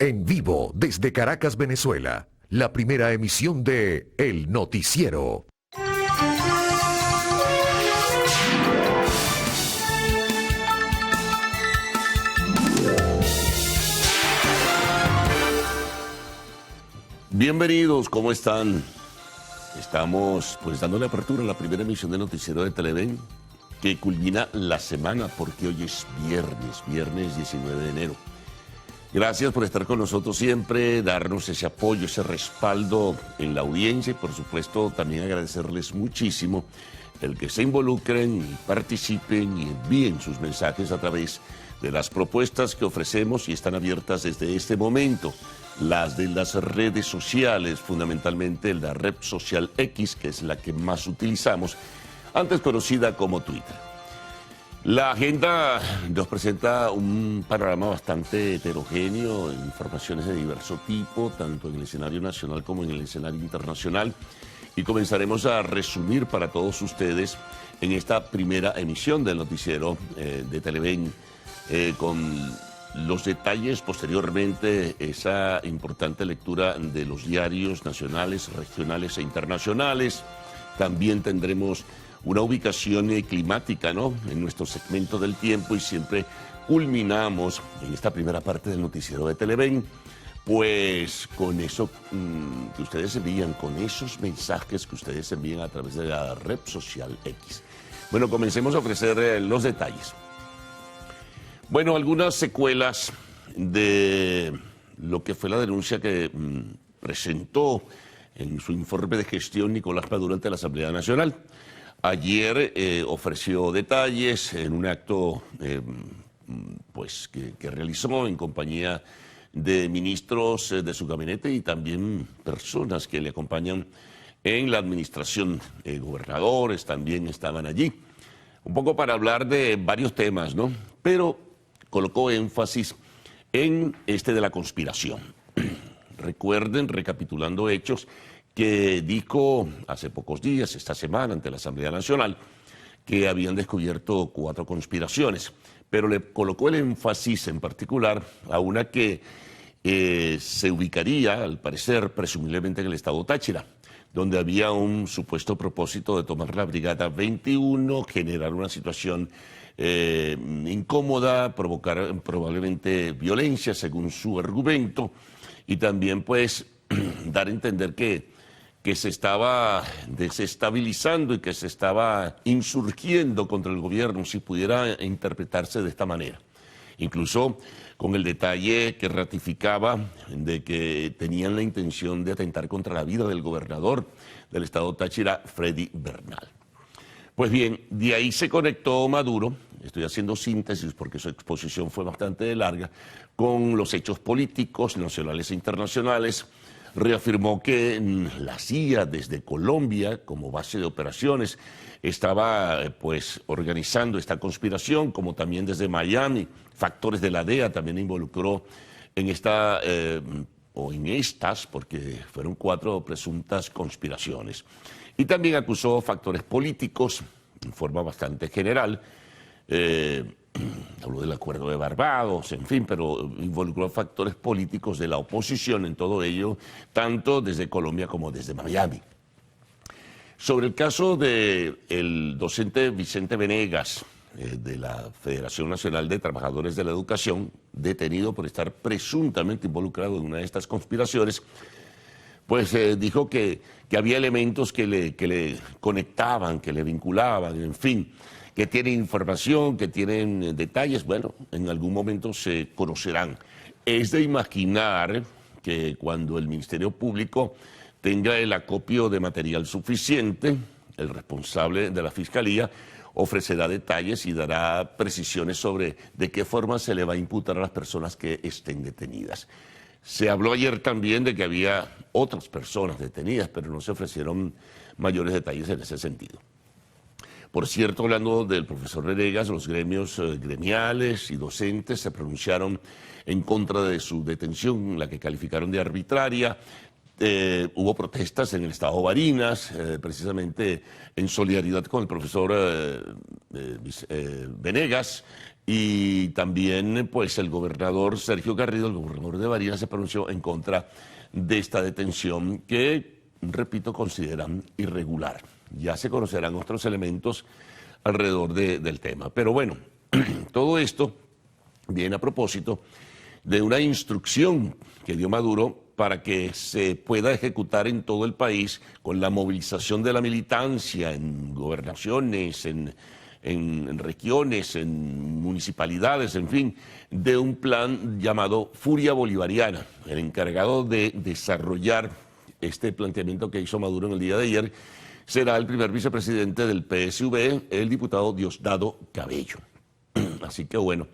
En vivo desde Caracas, Venezuela, la primera emisión de El Noticiero. Bienvenidos, ¿cómo están? Estamos pues dándole apertura a la primera emisión del Noticiero de Televen, que culmina la semana porque hoy es viernes 19 de enero. Gracias por estar con nosotros siempre, darnos ese apoyo, ese respaldo en la audiencia y por supuesto también agradecerles muchísimo el que se involucren y participen y envíen sus mensajes a través de las propuestas que ofrecemos y están abiertas desde este momento. Las de las redes sociales, fundamentalmente la red social X, que es la que más utilizamos, antes conocida como Twitter. La agenda nos presenta un panorama bastante heterogéneo, informaciones de diverso tipo, tanto en el escenario nacional como en el escenario internacional, y comenzaremos a resumir para todos ustedes en esta primera emisión del noticiero de Televen con los detalles, posteriormente esa importante lectura de los diarios nacionales, regionales e internacionales. También tendremos una ubicación climática, ¿no?, en nuestro segmento del tiempo, y siempre culminamos en esta primera parte del noticiero de Televen pues con eso que ustedes envían, con esos mensajes que ustedes envían a través de la red social X. Bueno, comencemos a ofrecer los detalles. Bueno, algunas secuelas de lo que fue la denuncia que presentó en su informe de gestión Nicolás Maduro ante la Asamblea Nacional. Ayer ofreció detalles en un acto pues que realizó en compañía de ministros de su gabinete y también personas que le acompañan en la administración. Gobernadores también estaban allí, un poco para hablar de varios temas, ¿no? Pero colocó énfasis en este de la conspiración. Recuerden, recapitulando hechos, que dijo hace pocos días, esta semana, ante la Asamblea Nacional, que habían descubierto 4 conspiraciones, pero le colocó el énfasis en particular a una que se ubicaría, al parecer, presumiblemente en el estado Táchira, donde había un supuesto propósito de tomar la Brigada 21, generar una situación incómoda, provocar probablemente violencia, según su argumento, y también pues dar a entender que se estaba desestabilizando y que se estaba insurgiendo contra el gobierno, si pudiera interpretarse de esta manera. Incluso con el detalle que ratificaba de que tenían la intención de atentar contra la vida del gobernador del estado Táchira, Freddy Bernal. Pues bien, de ahí se conectó Maduro, estoy haciendo síntesis porque su exposición fue bastante larga, con los hechos políticos nacionales e internacionales. Reafirmó que la CIA desde Colombia, como base de operaciones, estaba pues organizando esta conspiración, como también desde Miami, factores de la DEA también involucró en esta, o en estas, porque fueron 4 presuntas conspiraciones. Y también acusó factores políticos en forma bastante general. Habló del acuerdo de Barbados, en fin, pero involucró factores políticos de la oposición en todo ello, tanto desde Colombia como desde Miami. Sobre el caso del docente Vicente Venegas, de la Federación Nacional de Trabajadores de la Educación, detenido por estar presuntamente involucrado en una de estas conspiraciones, pues dijo que había elementos que le conectaban, que le vinculaban, en fin, que tienen información, que tienen detalles. Bueno, en algún momento se conocerán. Es de imaginar que cuando el Ministerio Público tenga el acopio de material suficiente, el responsable de la Fiscalía ofrecerá detalles y dará precisiones sobre de qué forma se le va a imputar a las personas que estén detenidas. Se habló ayer también de que había otras personas detenidas, pero no se ofrecieron mayores detalles en ese sentido. Por cierto, hablando del profesor Venegas, los gremios gremiales y docentes se pronunciaron en contra de su detención, la que calificaron de arbitraria. Hubo protestas en el estado Barinas, precisamente en solidaridad con el profesor Venegas, Y también, pues, el gobernador Sergio Garrido, el gobernador de Barinas, se pronunció en contra de esta detención que, repito, consideran irregular. Ya se conocerán otros elementos alrededor del tema. Pero bueno, todo esto viene a propósito de una instrucción que dio Maduro para que se pueda ejecutar en todo el país con la movilización de la militancia en gobernaciones, en regiones, en municipalidades, en fin, de un plan llamado Furia Bolivariana. El encargado de desarrollar este planteamiento que hizo Maduro en el día de ayer será el primer vicepresidente del PSV, el diputado Diosdado Cabello. Así que bueno,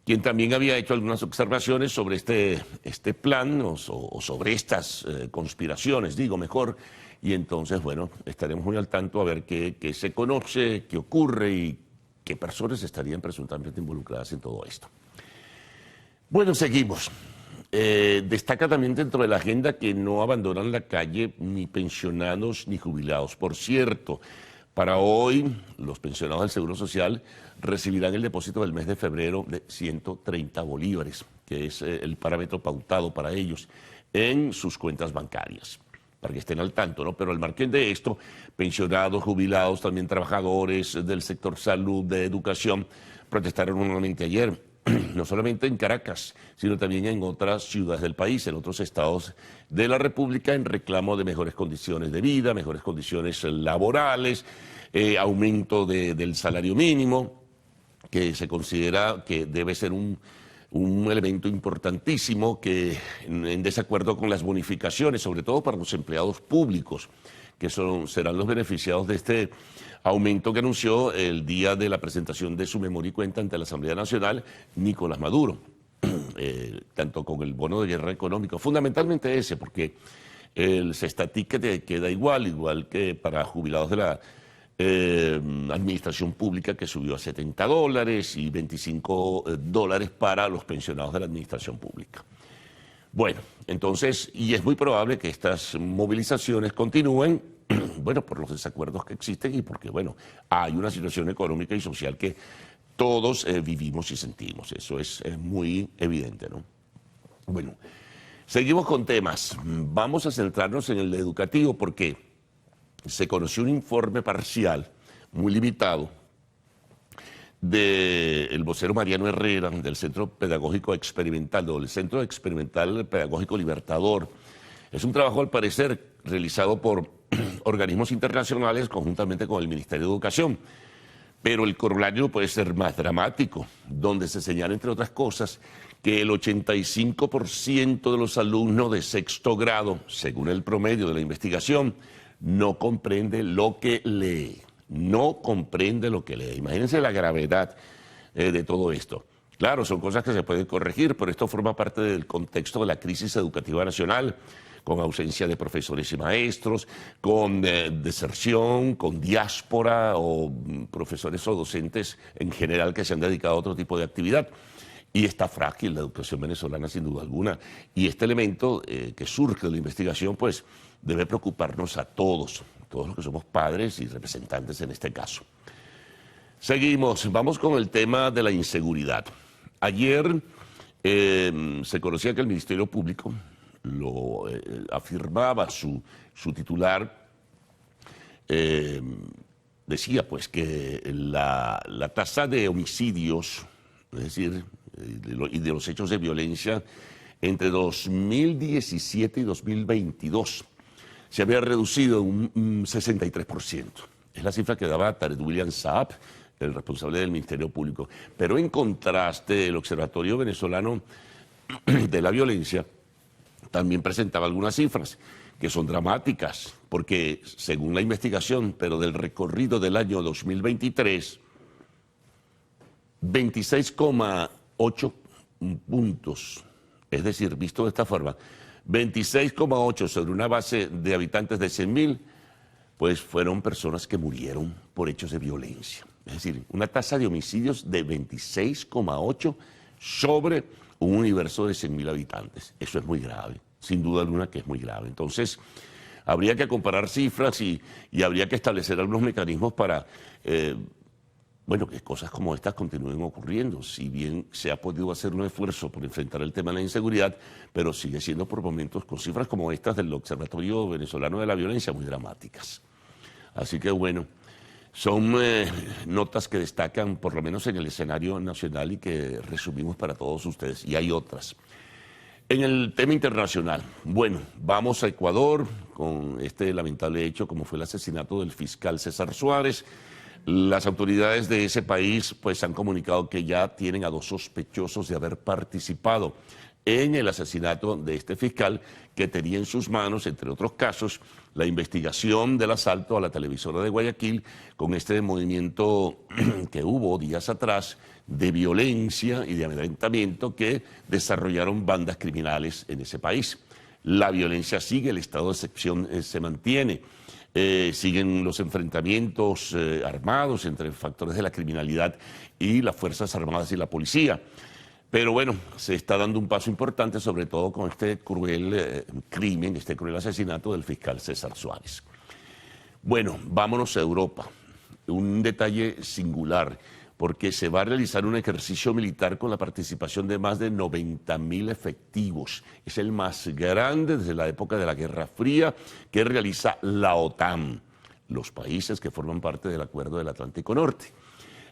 quien también había hecho algunas observaciones sobre este plan o sobre estas conspiraciones, digo mejor, y entonces, bueno, estaremos muy al tanto a ver qué se conoce, qué ocurre y qué personas estarían presuntamente involucradas en todo esto. Bueno, seguimos. Destaca también dentro de la agenda que no abandonan la calle ni pensionados ni jubilados. Por cierto, para hoy los pensionados del Seguro Social recibirán el depósito del mes de febrero de 130 bolívares, que es el parámetro pautado para ellos en sus cuentas bancarias, para que estén al tanto, ¿no? Pero al margen de esto, pensionados, jubilados, también trabajadores del sector salud, de educación, protestaron nuevamente ayer, no solamente en Caracas, sino también en otras ciudades del país, en otros estados de la República, en reclamo de mejores condiciones de vida, mejores condiciones laborales, aumento del salario mínimo, que se considera que debe ser un elemento importantísimo que en desacuerdo con las bonificaciones, sobre todo para los empleados públicos, que serán los beneficiados de este aumento que anunció el día de la presentación de su memoria y cuenta ante la Asamblea Nacional Nicolás Maduro, tanto con el bono de guerra económico, fundamentalmente ese, porque el Cestaticket queda igual que para jubilados de la administración pública, que subió a $70 y $25 para los pensionados de la administración pública. Bueno, entonces, y es muy probable que estas movilizaciones continúen, bueno, por los desacuerdos que existen y porque, bueno, hay una situación económica y social que todos vivimos y sentimos. Eso es muy evidente, ¿no? Bueno, seguimos con temas. Vamos a centrarnos en el educativo porque se conoció un informe parcial muy limitado del vocero Mariano Herrera del Centro Pedagógico Experimental, o del Centro Experimental Pedagógico Libertador. Es un trabajo, al parecer, realizado por organismos internacionales conjuntamente con el Ministerio de Educación. Pero el corolario puede ser más dramático, donde se señala, entre otras cosas, que el 85% de los alumnos de sexto grado, según el promedio de la investigación, no comprende lo que lee. No comprende lo que lee. Imagínense la gravedad de todo esto. Claro, son cosas que se pueden corregir, pero esto forma parte del contexto de la crisis educativa nacional, con ausencia de profesores y maestros, con deserción, con diáspora o profesores o docentes en general que se han dedicado a otro tipo de actividad. Y está frágil la educación venezolana, sin duda alguna. Y este elemento que surge de la investigación, pues, debe preocuparnos a todos los que somos padres y representantes en este caso. Seguimos, vamos con el tema de la inseguridad. Ayer se conocía que el Ministerio Público lo afirmaba su titular, decía pues que la tasa de homicidios, es decir, y de los hechos de violencia entre 2017 y 2022 se había reducido un 63%. Es la cifra que daba Tarek William Saab, el responsable del Ministerio Público. Pero en contraste, el Observatorio Venezolano de la Violencia también presentaba algunas cifras que son dramáticas, porque según la investigación, pero del recorrido del año 2023, 26,8 puntos, es decir, visto de esta forma, 26,8 sobre una base de habitantes de 100.000, pues fueron personas que murieron por hechos de violencia. Es decir, una tasa de homicidios de 26,8 sobre un universo de 100.000 habitantes. Eso es muy grave, sin duda alguna que es muy grave. Entonces, habría que comparar cifras y habría que establecer algunos mecanismos para bueno, que cosas como estas continúen ocurriendo. Si bien se ha podido hacer un esfuerzo por enfrentar el tema de la inseguridad, pero sigue siendo por momentos con cifras como estas del Observatorio Venezolano de la Violencia muy dramáticas. Así que bueno, son notas que destacan por lo menos en el escenario nacional y que resumimos para todos ustedes. Y hay otras. En el tema internacional, bueno, vamos a Ecuador con este lamentable hecho como fue el asesinato del fiscal César Suárez. Las autoridades de ese país pues han comunicado que ya tienen a 2 sospechosos de haber participado en el asesinato de este fiscal que tenía en sus manos, entre otros casos, la investigación del asalto a la televisora de Guayaquil con este movimiento que hubo días atrás de violencia y de amedrentamiento que desarrollaron bandas criminales en ese país. La violencia sigue, el estado de excepción se mantiene. Siguen los enfrentamientos armados entre factores de la criminalidad y las Fuerzas Armadas y la policía. Pero bueno, se está dando un paso importante, sobre todo con este cruel crimen, este cruel asesinato del fiscal César Suárez. Bueno, vámonos a Europa. Un detalle singular, porque se va a realizar un ejercicio militar con la participación de más de 90.000 efectivos. Es el más grande desde la época de la Guerra Fría que realiza la OTAN, los países que forman parte del Acuerdo del Atlántico Norte.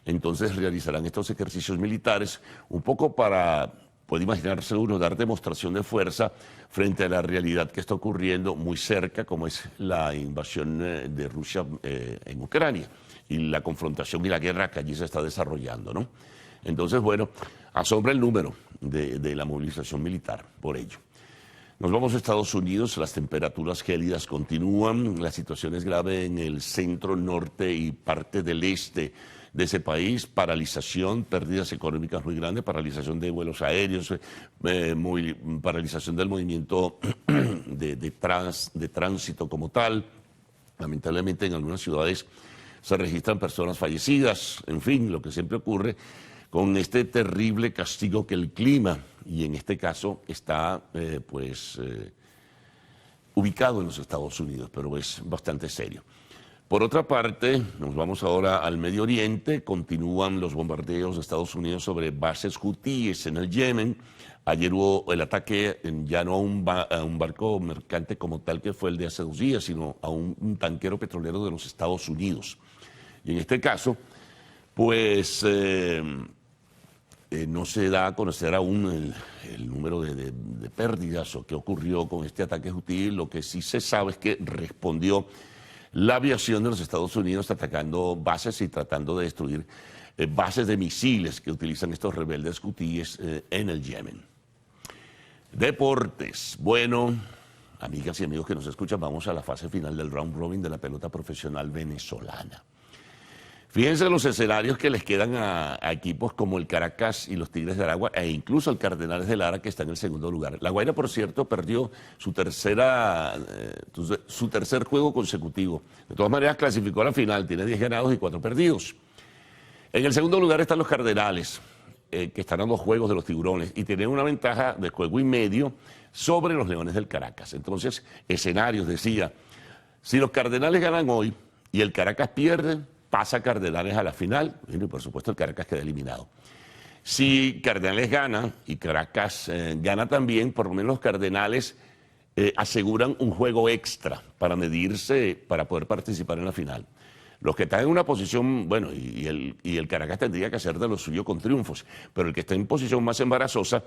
Entonces realizarán estos ejercicios militares un poco para, puede imaginarse uno, dar demostración de fuerza frente a la realidad que está ocurriendo muy cerca, como es la invasión de Rusia en Ucrania y la confrontación y la guerra que allí se está desarrollando, ¿no? Entonces, bueno, asombra el número de la movilización militar por ello. Nos vamos a Estados Unidos, las temperaturas gélidas continúan, la situación es grave en el centro, norte y parte del este de ese país, paralización, pérdidas económicas muy grandes, paralización de vuelos aéreos, paralización del movimiento de tránsito como tal. Lamentablemente en algunas ciudades se registran personas fallecidas, en fin, lo que siempre ocurre con este terrible castigo que el clima, y en este caso está ubicado en los Estados Unidos, pero es bastante serio. Por otra parte, nos vamos ahora al Medio Oriente, continúan los bombardeos de Estados Unidos sobre bases hutíes en el Yemen. Ayer hubo el ataque ya no a un barco mercante como tal que fue el de hace 2 días, sino a un tanquero petrolero de los Estados Unidos. Y en este caso, pues no se da a conocer aún el número de pérdidas o qué ocurrió con este ataque hutí. Lo que sí se sabe es que respondió la aviación de los Estados Unidos atacando bases y tratando de destruir bases de misiles que utilizan estos rebeldes hutíes en el Yemen. Deportes. Bueno, amigas y amigos que nos escuchan, vamos a la fase final del round robin de la pelota profesional venezolana. Fíjense los escenarios que les quedan a equipos como el Caracas y los Tigres de Aragua e incluso el Cardenales de Lara, que está en el segundo lugar. La Guaira, por cierto, perdió su tercer juego consecutivo. De todas maneras, clasificó a la final, tiene 10 ganados y 4 perdidos. En el segundo lugar están los Cardenales, que están a 2 juegos de los Tiburones y tienen una ventaja de juego y medio sobre los Leones del Caracas. Entonces, escenarios, decía, si los Cardenales ganan hoy y el Caracas pierde, pasa Cardenales a la final, y por supuesto el Caracas queda eliminado. Si Cardenales gana y Caracas gana también, por lo menos los Cardenales aseguran un juego extra para medirse, para poder participar en la final. Los que están en una posición, bueno, y el Caracas tendría que hacer de lo suyo con triunfos, pero el que está en posición más embarazosa,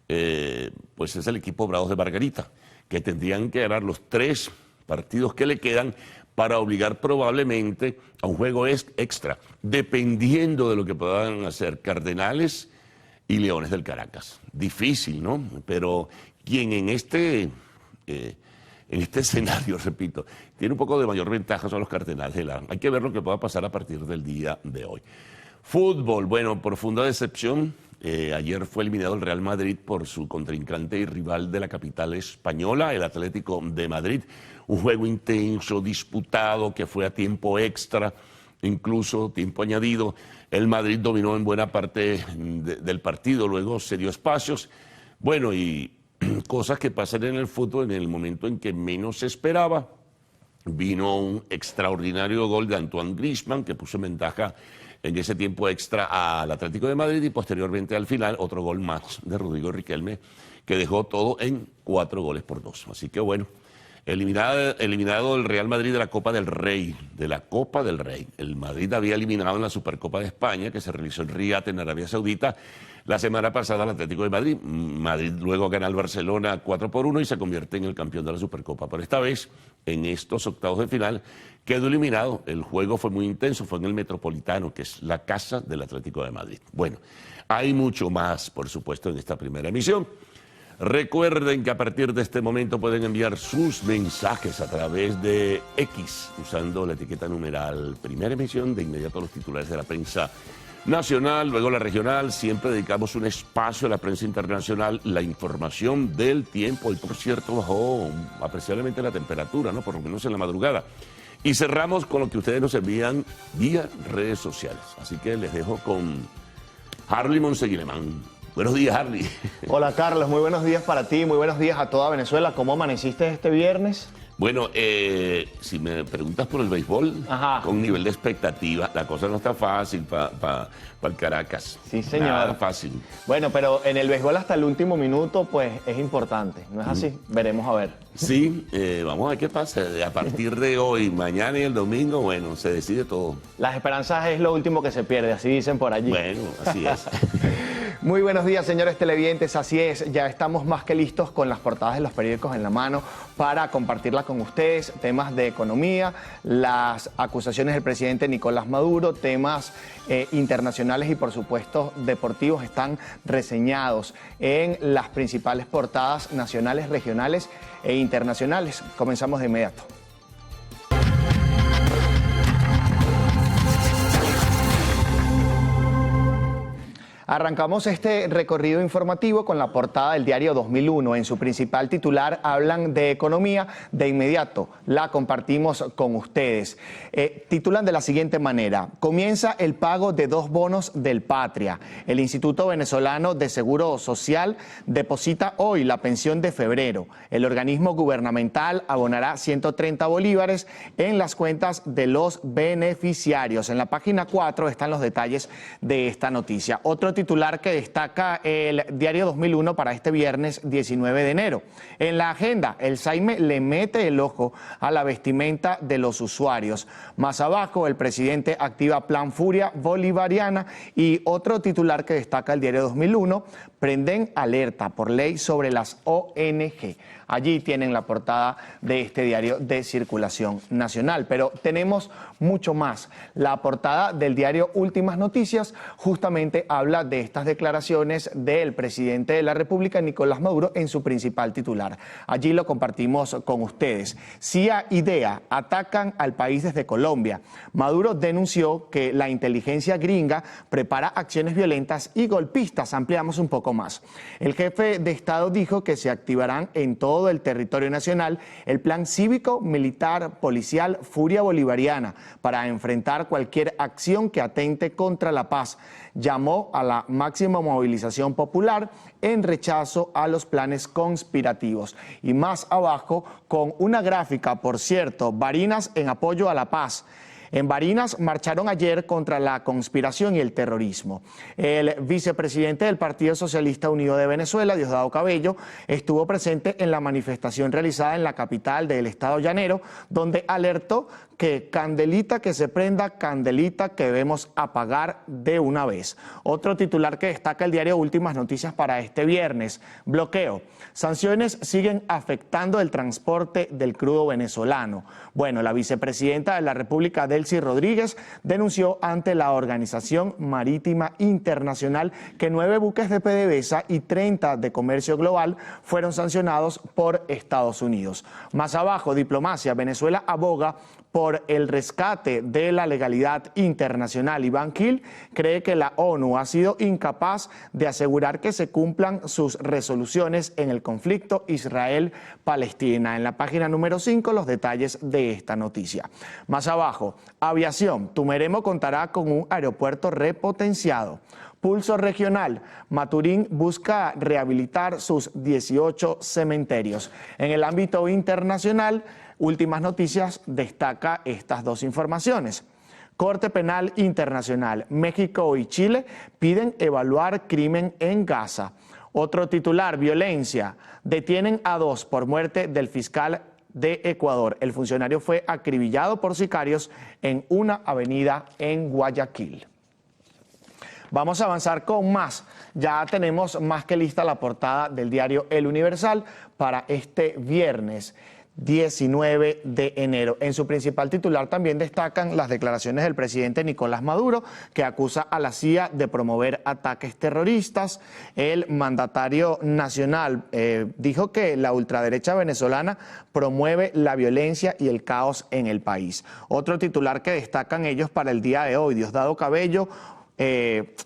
pues es el equipo Bravos de Margarita, que tendrían que ganar los 3 partidos que le quedan para obligar probablemente a un juego extra, dependiendo de lo que puedan hacer Cardenales y Leones del Caracas. Difícil, ¿no? Pero quien en este escenario, repito, tiene un poco de mayor ventaja son los Cardenales de Lara. Hay que ver lo que pueda pasar a partir del día de hoy. Fútbol, bueno, profunda decepción. Ayer fue eliminado el Real Madrid por su contrincante y rival de la capital española, el Atlético de Madrid. Un juego intenso, disputado, que fue a tiempo extra, incluso tiempo añadido. El Madrid dominó en buena parte del partido, luego se dio espacios. Bueno, y cosas que pasan en el fútbol en el momento en que menos se esperaba. Vino un extraordinario gol de Antoine Griezmann, que puso en ventaja en ese tiempo extra al Atlético de Madrid y posteriormente al final otro gol más de Rodrigo Riquelme que dejó todo en 4-2. Así que bueno, eliminado el Real Madrid de la Copa del Rey, El Madrid había eliminado en la Supercopa de España que se realizó en Riad, en Arabia Saudita, la semana pasada al Atlético de Madrid. Madrid luego gana al Barcelona 4-1 y se convierte en el campeón de la Supercopa. Pero esta vez, en estos octavos de final, quedó eliminado. El juego fue muy intenso, fue en el Metropolitano, que es la casa del Atlético de Madrid. Bueno, hay mucho más, por supuesto, en esta primera emisión. Recuerden que a partir de este momento pueden enviar sus mensajes a través de X, usando la etiqueta numeral Primera Emisión, de inmediato a los titulares de la prensa nacional, luego la regional. Siempre dedicamos un espacio a la prensa internacional, la información del tiempo. Y por cierto, bajó apreciablemente la temperatura, ¿no? Por lo menos en la madrugada. Y cerramos con lo que ustedes nos envían vía redes sociales. Así que les dejo con Harley Monseguilemán. Buenos días, Harley. Hola, Carlos. Muy buenos días para ti. Muy buenos días a toda Venezuela. ¿Cómo amaneciste este viernes? Bueno, si me preguntas por el béisbol, con nivel de expectativa, la cosa no está fácil para el Caracas. Sí, señor. Nada fácil. Bueno, pero en el béisbol hasta el último minuto, pues es importante. ¿No es así? Veremos a ver. Sí, vamos a ver qué pasa. A partir de hoy, mañana y el domingo, bueno, se decide todo. Las esperanzas es lo último que se pierde, así dicen por allí. Bueno, así es. Muy buenos días, señores televidentes. Así es, ya estamos más que listos con las portadas de los periódicos en la mano para compartirla con ustedes. Temas de economía, las acusaciones del presidente Nicolás Maduro, temas internacionales y por supuesto deportivos están reseñados en las principales portadas nacionales, regionales e internacionales. Comenzamos de inmediato. Arrancamos este recorrido informativo con la portada del diario 2001. En su principal titular hablan de economía. De inmediato la compartimos con ustedes. Titulan de la siguiente manera: comienza el pago de 2 bonos del Patria. El Instituto Venezolano de Seguro Social deposita hoy la pensión de febrero. El organismo gubernamental abonará 130 bolívares en las cuentas de los beneficiarios. En la página 4 están los detalles de esta noticia. Otro titular que destaca el diario 2001 para este viernes 19 de enero. En la agenda, el SAIME le mete el ojo a la vestimenta de los usuarios. Más abajo, el presidente activa plan Furia Bolivariana. Y otro titular que destaca el diario 2001, prenden alerta por ley sobre las ONG. Allí tienen la portada de este diario de circulación nacional. Pero tenemos mucho más. La portada del diario Últimas Noticias justamente habla de estas declaraciones del presidente de la República, Nicolás Maduro, en su principal titular. Allí lo compartimos con ustedes. CIA y DEA atacan al país desde Colombia. Maduro denunció que la inteligencia gringa prepara acciones violentas y golpistas. Ampliamos un poco más. El jefe de Estado dijo que se activarán en todo el territorio nacional el plan cívico, militar, policial Furia Bolivariana para enfrentar cualquier acción que atente contra la paz. Llamó a la máxima movilización popular en rechazo a los planes conspirativos. Y más abajo, con una gráfica, por cierto, Barinas en apoyo a la paz. En Barinas marcharon ayer contra la conspiración y el terrorismo. El vicepresidente del Partido Socialista Unido de Venezuela, Diosdado Cabello, estuvo presente en la manifestación realizada en la capital del estado llanero, donde alertó que candelita que se prenda, candelita que debemos apagar de una vez. Otro titular que destaca el diario Últimas Noticias para este viernes: bloqueo. Sanciones siguen afectando el transporte del crudo venezolano. Bueno, la vicepresidenta de la República, Delcy Rodríguez, denunció ante la Organización Marítima Internacional que 9 buques de PDVSA y 30 de comercio global fueron sancionados por Estados Unidos. Más abajo, diplomacia. Venezuela aboga por el rescate de la legalidad internacional. Iván Gil cree que la ONU ha sido incapaz de asegurar que se cumplan sus resoluciones en el conflicto Israel-Palestina. En la página número 5, los detalles de esta noticia. Más abajo, aviación. Tumeremo contará con un aeropuerto repotenciado. Pulso regional. Maturín busca rehabilitar sus 18 cementerios. En el ámbito internacional, Últimas Noticias destaca estas dos informaciones. Corte Penal Internacional, México y Chile piden evaluar crimen en Gaza. Otro titular, violencia. Detienen a 2 por muerte del fiscal de Ecuador. El funcionario fue acribillado por sicarios en una avenida en Guayaquil. Vamos a avanzar con más. Ya tenemos más que lista la portada del diario El Universal para este viernes 19 de enero. En su principal titular también destacan las declaraciones del presidente Nicolás Maduro, que acusa a la CIA de promover ataques terroristas. El mandatario nacional dijo que la ultraderecha venezolana promueve la violencia y el caos en el país. Otro titular que destacan ellos para el día de hoy, Diosdado Cabello,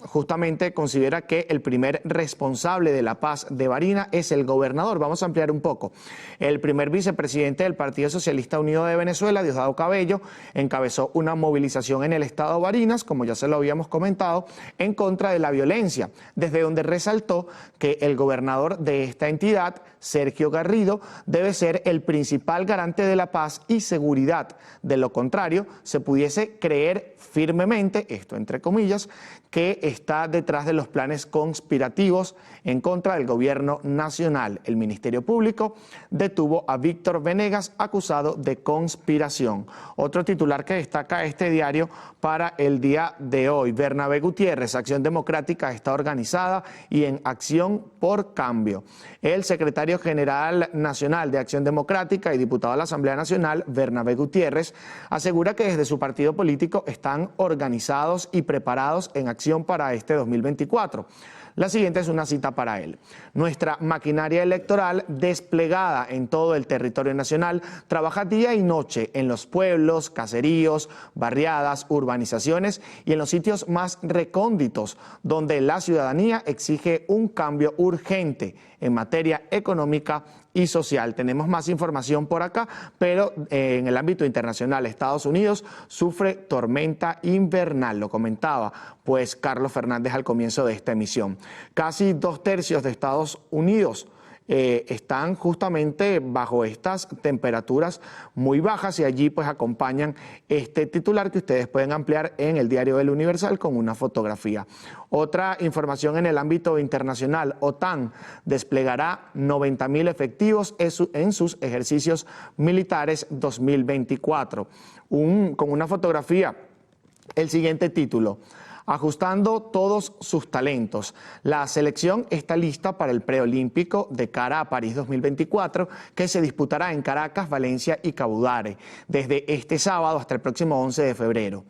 justamente considera que el primer responsable de la paz de Barinas es el gobernador. Vamos a ampliar un poco. El primer vicepresidente del Partido Socialista Unido de Venezuela, Diosdado Cabello, encabezó una movilización en el estado de Barinas, como ya se lo habíamos comentado, en contra de la violencia, desde donde resaltó que el gobernador de esta entidad, Sergio Garrido, debe ser el principal garante de la paz y seguridad. De lo contrario, se pudiese creer firmemente, esto entre comillas, que está detrás de los planes conspirativos en contra del gobierno nacional. El Ministerio Público detuvo a Víctor Venegas, acusado de conspiración. Otro titular que destaca este diario para el día de hoy, Bernabé Gutiérrez, Acción Democrática está organizada y en acción por cambio. El secretario general nacional de Acción Democrática y diputado a la Asamblea Nacional, Bernabé Gutiérrez, asegura que desde su partido político están organizados y preparados en acción para este 2024. La siguiente es una cita para él. Nuestra maquinaria electoral desplegada en todo el territorio nacional trabaja día y noche en los pueblos, caseríos, barriadas, urbanizaciones y en los sitios más recónditos donde la ciudadanía exige un cambio urgente en materia económica y social. Tenemos más información por acá, pero en el ámbito internacional, Estados Unidos sufre tormenta invernal, lo comentaba pues Carlos Fernández al comienzo de esta emisión. Casi 2/3 de Estados Unidos están justamente bajo estas temperaturas muy bajas y allí pues acompañan este titular que ustedes pueden ampliar en el diario El Universal con una fotografía. Otra información en el ámbito internacional, OTAN desplegará 90.000 efectivos en sus ejercicios militares 2024. Con una fotografía, el siguiente título: ajustando todos sus talentos. La selección está lista para el preolímpico de cara a París 2024, que se disputará en Caracas, Valencia y Cabudare, desde este sábado hasta el próximo 11 de febrero.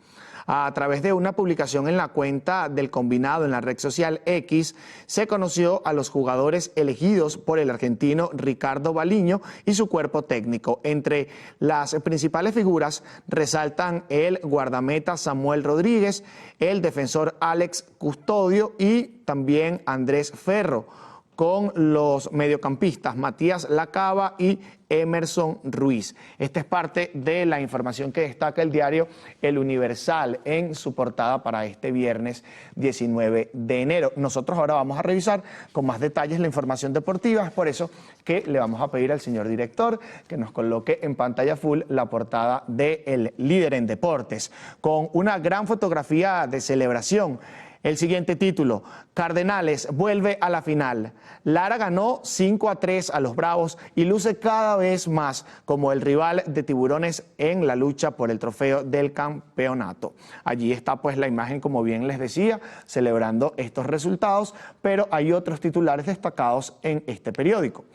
A través de una publicación en la cuenta del combinado en la red social X, se conoció a los jugadores elegidos por el argentino Ricardo Baliño y su cuerpo técnico. Entre las principales figuras resaltan el guardameta Samuel Rodríguez, el defensor Alex Custodio y también Andrés Ferro, con los mediocampistas Matías Lacaba y Emerson Ruiz. Esta es parte de la información que destaca el diario El Universal en su portada para este viernes 19 de enero. Nosotros ahora vamos a revisar con más detalles la información deportiva. Es por eso que le vamos a pedir al señor director que nos coloque en pantalla full la portada de El Líder en Deportes, con una gran fotografía de celebración. El siguiente título: Cardenales vuelve a la final. Lara ganó 5-3 a los Bravos y luce cada vez más como el rival de Tiburones en la lucha por el trofeo del campeonato. Allí está pues la imagen, como bien les decía, celebrando estos resultados, pero hay otros titulares destacados en este periódico.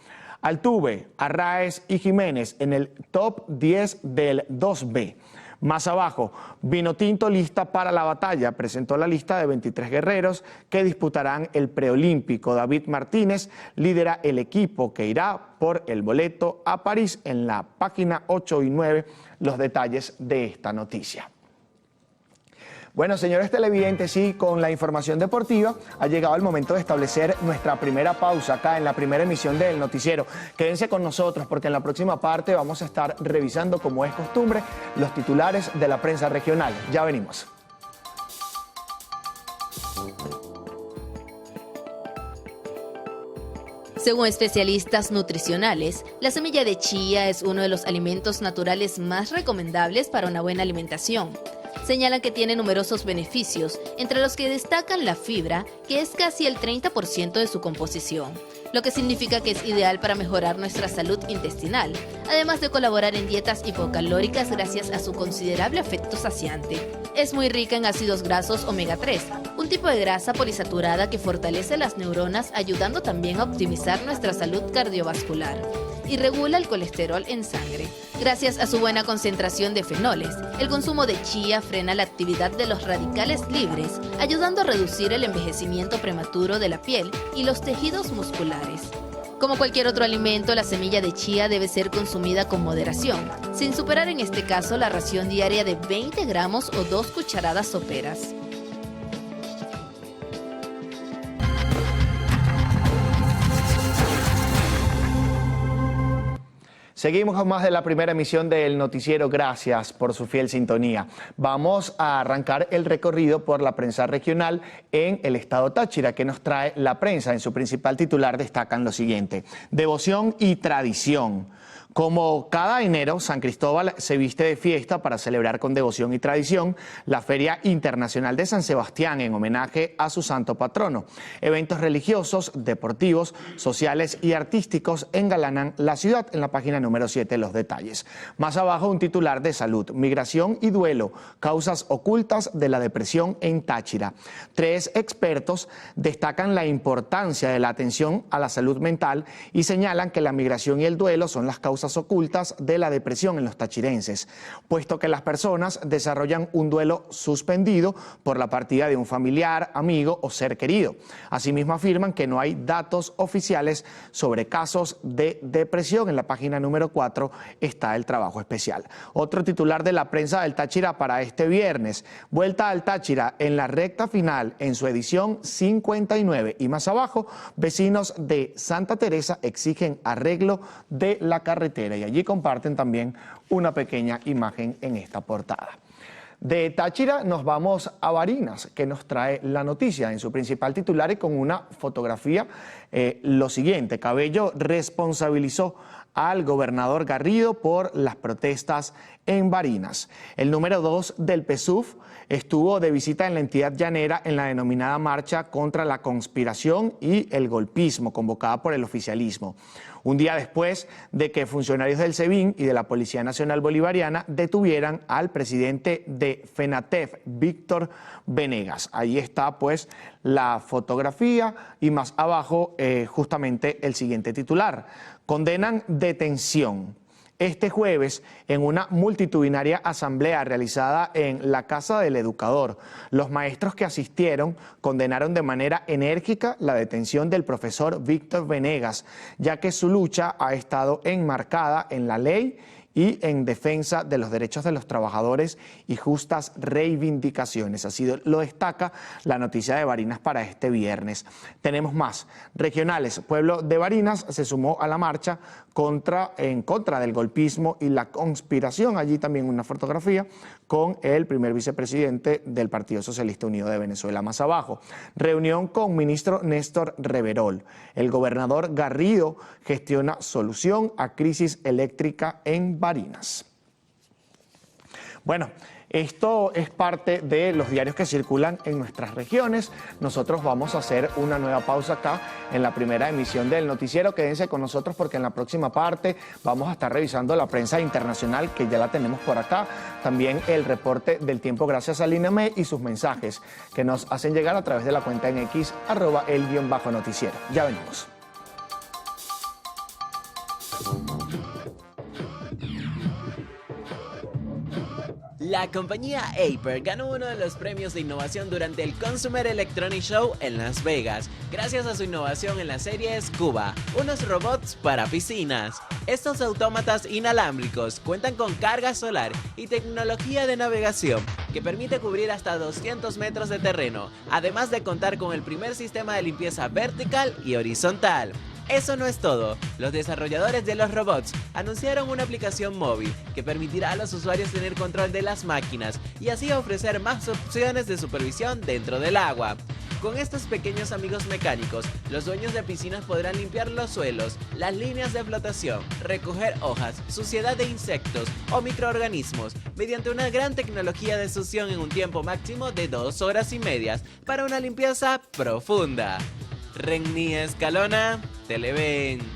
Altuve, Arraez y Jiménez en el top 10 del 2B. Más abajo, Vinotinto lista para la batalla. Presentó la lista de 23 guerreros que disputarán el preolímpico. David Martínez lidera el equipo que irá por el boleto a París. En la página 8 y 9, los detalles de esta noticia. Bueno, señores televidentes, sí, con la información deportiva ha llegado el momento de establecer nuestra primera pausa acá en la primera emisión del noticiero. Quédense con nosotros porque en la próxima parte vamos a estar revisando, como es costumbre, los titulares de la prensa regional. Ya venimos. Según especialistas nutricionales, la semilla de chía es uno de los alimentos naturales más recomendables para una buena alimentación. Señalan que tiene numerosos beneficios, entre los que destacan la fibra, que es casi el 30% de su composición, lo que significa que es ideal para mejorar nuestra salud intestinal, además de colaborar en dietas hipocalóricas gracias a su considerable efecto saciante. Es muy rica en ácidos grasos omega 3, un tipo de grasa polisaturada que fortalece las neuronas, ayudando también a optimizar nuestra salud cardiovascular y regula el colesterol en sangre. Gracias a su buena concentración de fenoles, el consumo de chía frena la actividad de los radicales libres, ayudando a reducir el envejecimiento prematuro de la piel y los tejidos musculares. Como cualquier otro alimento, la semilla de chía debe ser consumida con moderación, sin superar en este caso la ración diaria de 20 gramos o 2 cucharadas soperas. Seguimos con más de la primera emisión del noticiero. Gracias por su fiel sintonía. Vamos a arrancar el recorrido por la prensa regional en el estado Táchira, que nos trae la prensa. En su principal titular destacan lo siguiente: devoción y tradición. Como cada enero, San Cristóbal se viste de fiesta para celebrar con devoción y tradición la Feria Internacional de San Sebastián en homenaje a su santo patrono. Eventos religiosos, deportivos, sociales y artísticos engalanan la ciudad. En la página número 7 los detalles. Más abajo un titular de salud: migración y duelo, causas ocultas de la depresión en Táchira. 3 expertos destacan la importancia de la atención a la salud mental y señalan que la migración y el duelo son las causas ocultas de la depresión en los tachirenses, puesto que las personas desarrollan un duelo suspendido por la partida de un familiar, amigo o ser querido. Asimismo afirman que no hay datos oficiales sobre casos de depresión. En la página número 4 está el trabajo especial. Otro titular de la prensa del Táchira para este viernes: vuelta al Táchira en la recta final en su edición 59. Y más abajo, vecinos de Santa Teresa exigen arreglo de la carretera, y allí comparten también una pequeña imagen en esta portada. De Táchira nos vamos a Barinas, que nos trae la noticia en su principal titular y con una fotografía. Lo siguiente: Cabello responsabilizó al gobernador Garrido por las protestas en Barinas. El número 2 del PSUV estuvo de visita en la entidad llanera en la denominada Marcha contra la Conspiración y el Golpismo, convocada por el oficialismo, un día después de que funcionarios del SEBIN y de la Policía Nacional Bolivariana detuvieran al presidente de FENATEF, Víctor Venegas. Ahí está pues la fotografía y más abajo justamente el siguiente titular: condenan detención. Este jueves, en una multitudinaria asamblea realizada en la Casa del Educador, los maestros que asistieron condenaron de manera enérgica la detención del profesor Víctor Venegas, ya que su lucha ha estado enmarcada en la ley y en defensa de los derechos de los trabajadores y justas reivindicaciones. Así lo destaca la noticia de Barinas para este viernes. Tenemos más regionales. Pueblo de Barinas se sumó a la marcha en contra del golpismo y la conspiración. Allí también una fotografía con el primer vicepresidente del Partido Socialista Unido de Venezuela. Más abajo, reunión con ministro Néstor Reverol. El gobernador Garrido gestiona solución a crisis eléctrica en Barinas. Bueno, esto es parte de los diarios que circulan en nuestras regiones. Nosotros vamos a hacer una nueva pausa acá en la primera emisión del noticiero. Quédense con nosotros porque en la próxima parte vamos a estar revisando la prensa internacional, que ya la tenemos por acá. También el reporte del tiempo gracias al INAME y sus mensajes que nos hacen llegar a través de la cuenta en X, @el_noticiero. Ya venimos. La compañía Aper ganó uno de los premios de innovación durante el Consumer Electronics Show en Las Vegas, gracias a su innovación en la serie Scuba, unos robots para piscinas. Estos autómatas inalámbricos cuentan con carga solar y tecnología de navegación que permite cubrir hasta 200 metros de terreno, además de contar con el primer sistema de limpieza vertical y horizontal. Eso no es todo. Los desarrolladores de los robots anunciaron una aplicación móvil que permitirá a los usuarios tener control de las máquinas y así ofrecer más opciones de supervisión dentro del agua. Con estos pequeños amigos mecánicos, los dueños de piscinas podrán limpiar los suelos, las líneas de flotación, recoger hojas, suciedad de insectos o microorganismos mediante una gran tecnología de succión en un tiempo máximo de 2 horas y media para una limpieza profunda. Renny Escalona, Televen.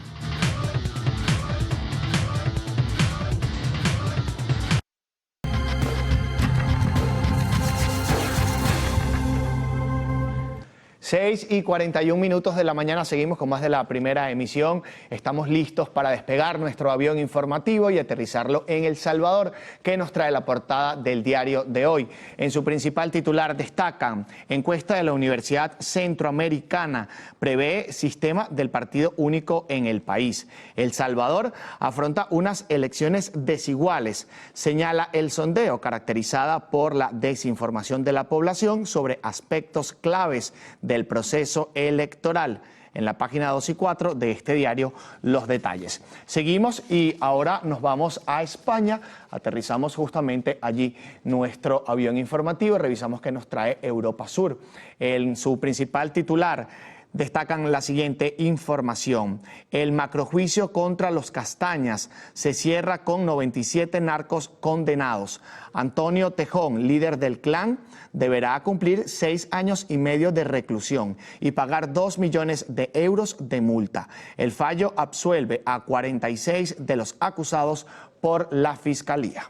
Seis y 41 minutos de la mañana, seguimos con más de la primera emisión. Estamos listos para despegar nuestro avión informativo y aterrizarlo en El Salvador, que nos trae la portada del diario de hoy. En su principal titular destacan: encuesta de la Universidad Centroamericana prevé sistema del partido único en el país. El Salvador afronta unas elecciones desiguales, señala el sondeo, caracterizada por la desinformación de la población sobre aspectos claves del proceso electoral. En la página 2 y 4 de este diario, los detalles. Seguimos y ahora nos vamos a España. Aterrizamos justamente allí nuestro avión informativo. Revisamos qué nos trae Europa Sur. En su principal titular destacan la siguiente información: el macrojuicio contra los Castañas se cierra con 97 narcos condenados. Antonio Tejón, líder del clan, deberá cumplir 6 años y medio de reclusión y pagar 2 millones de euros de multa. El fallo absuelve a 46 de los acusados por la Fiscalía.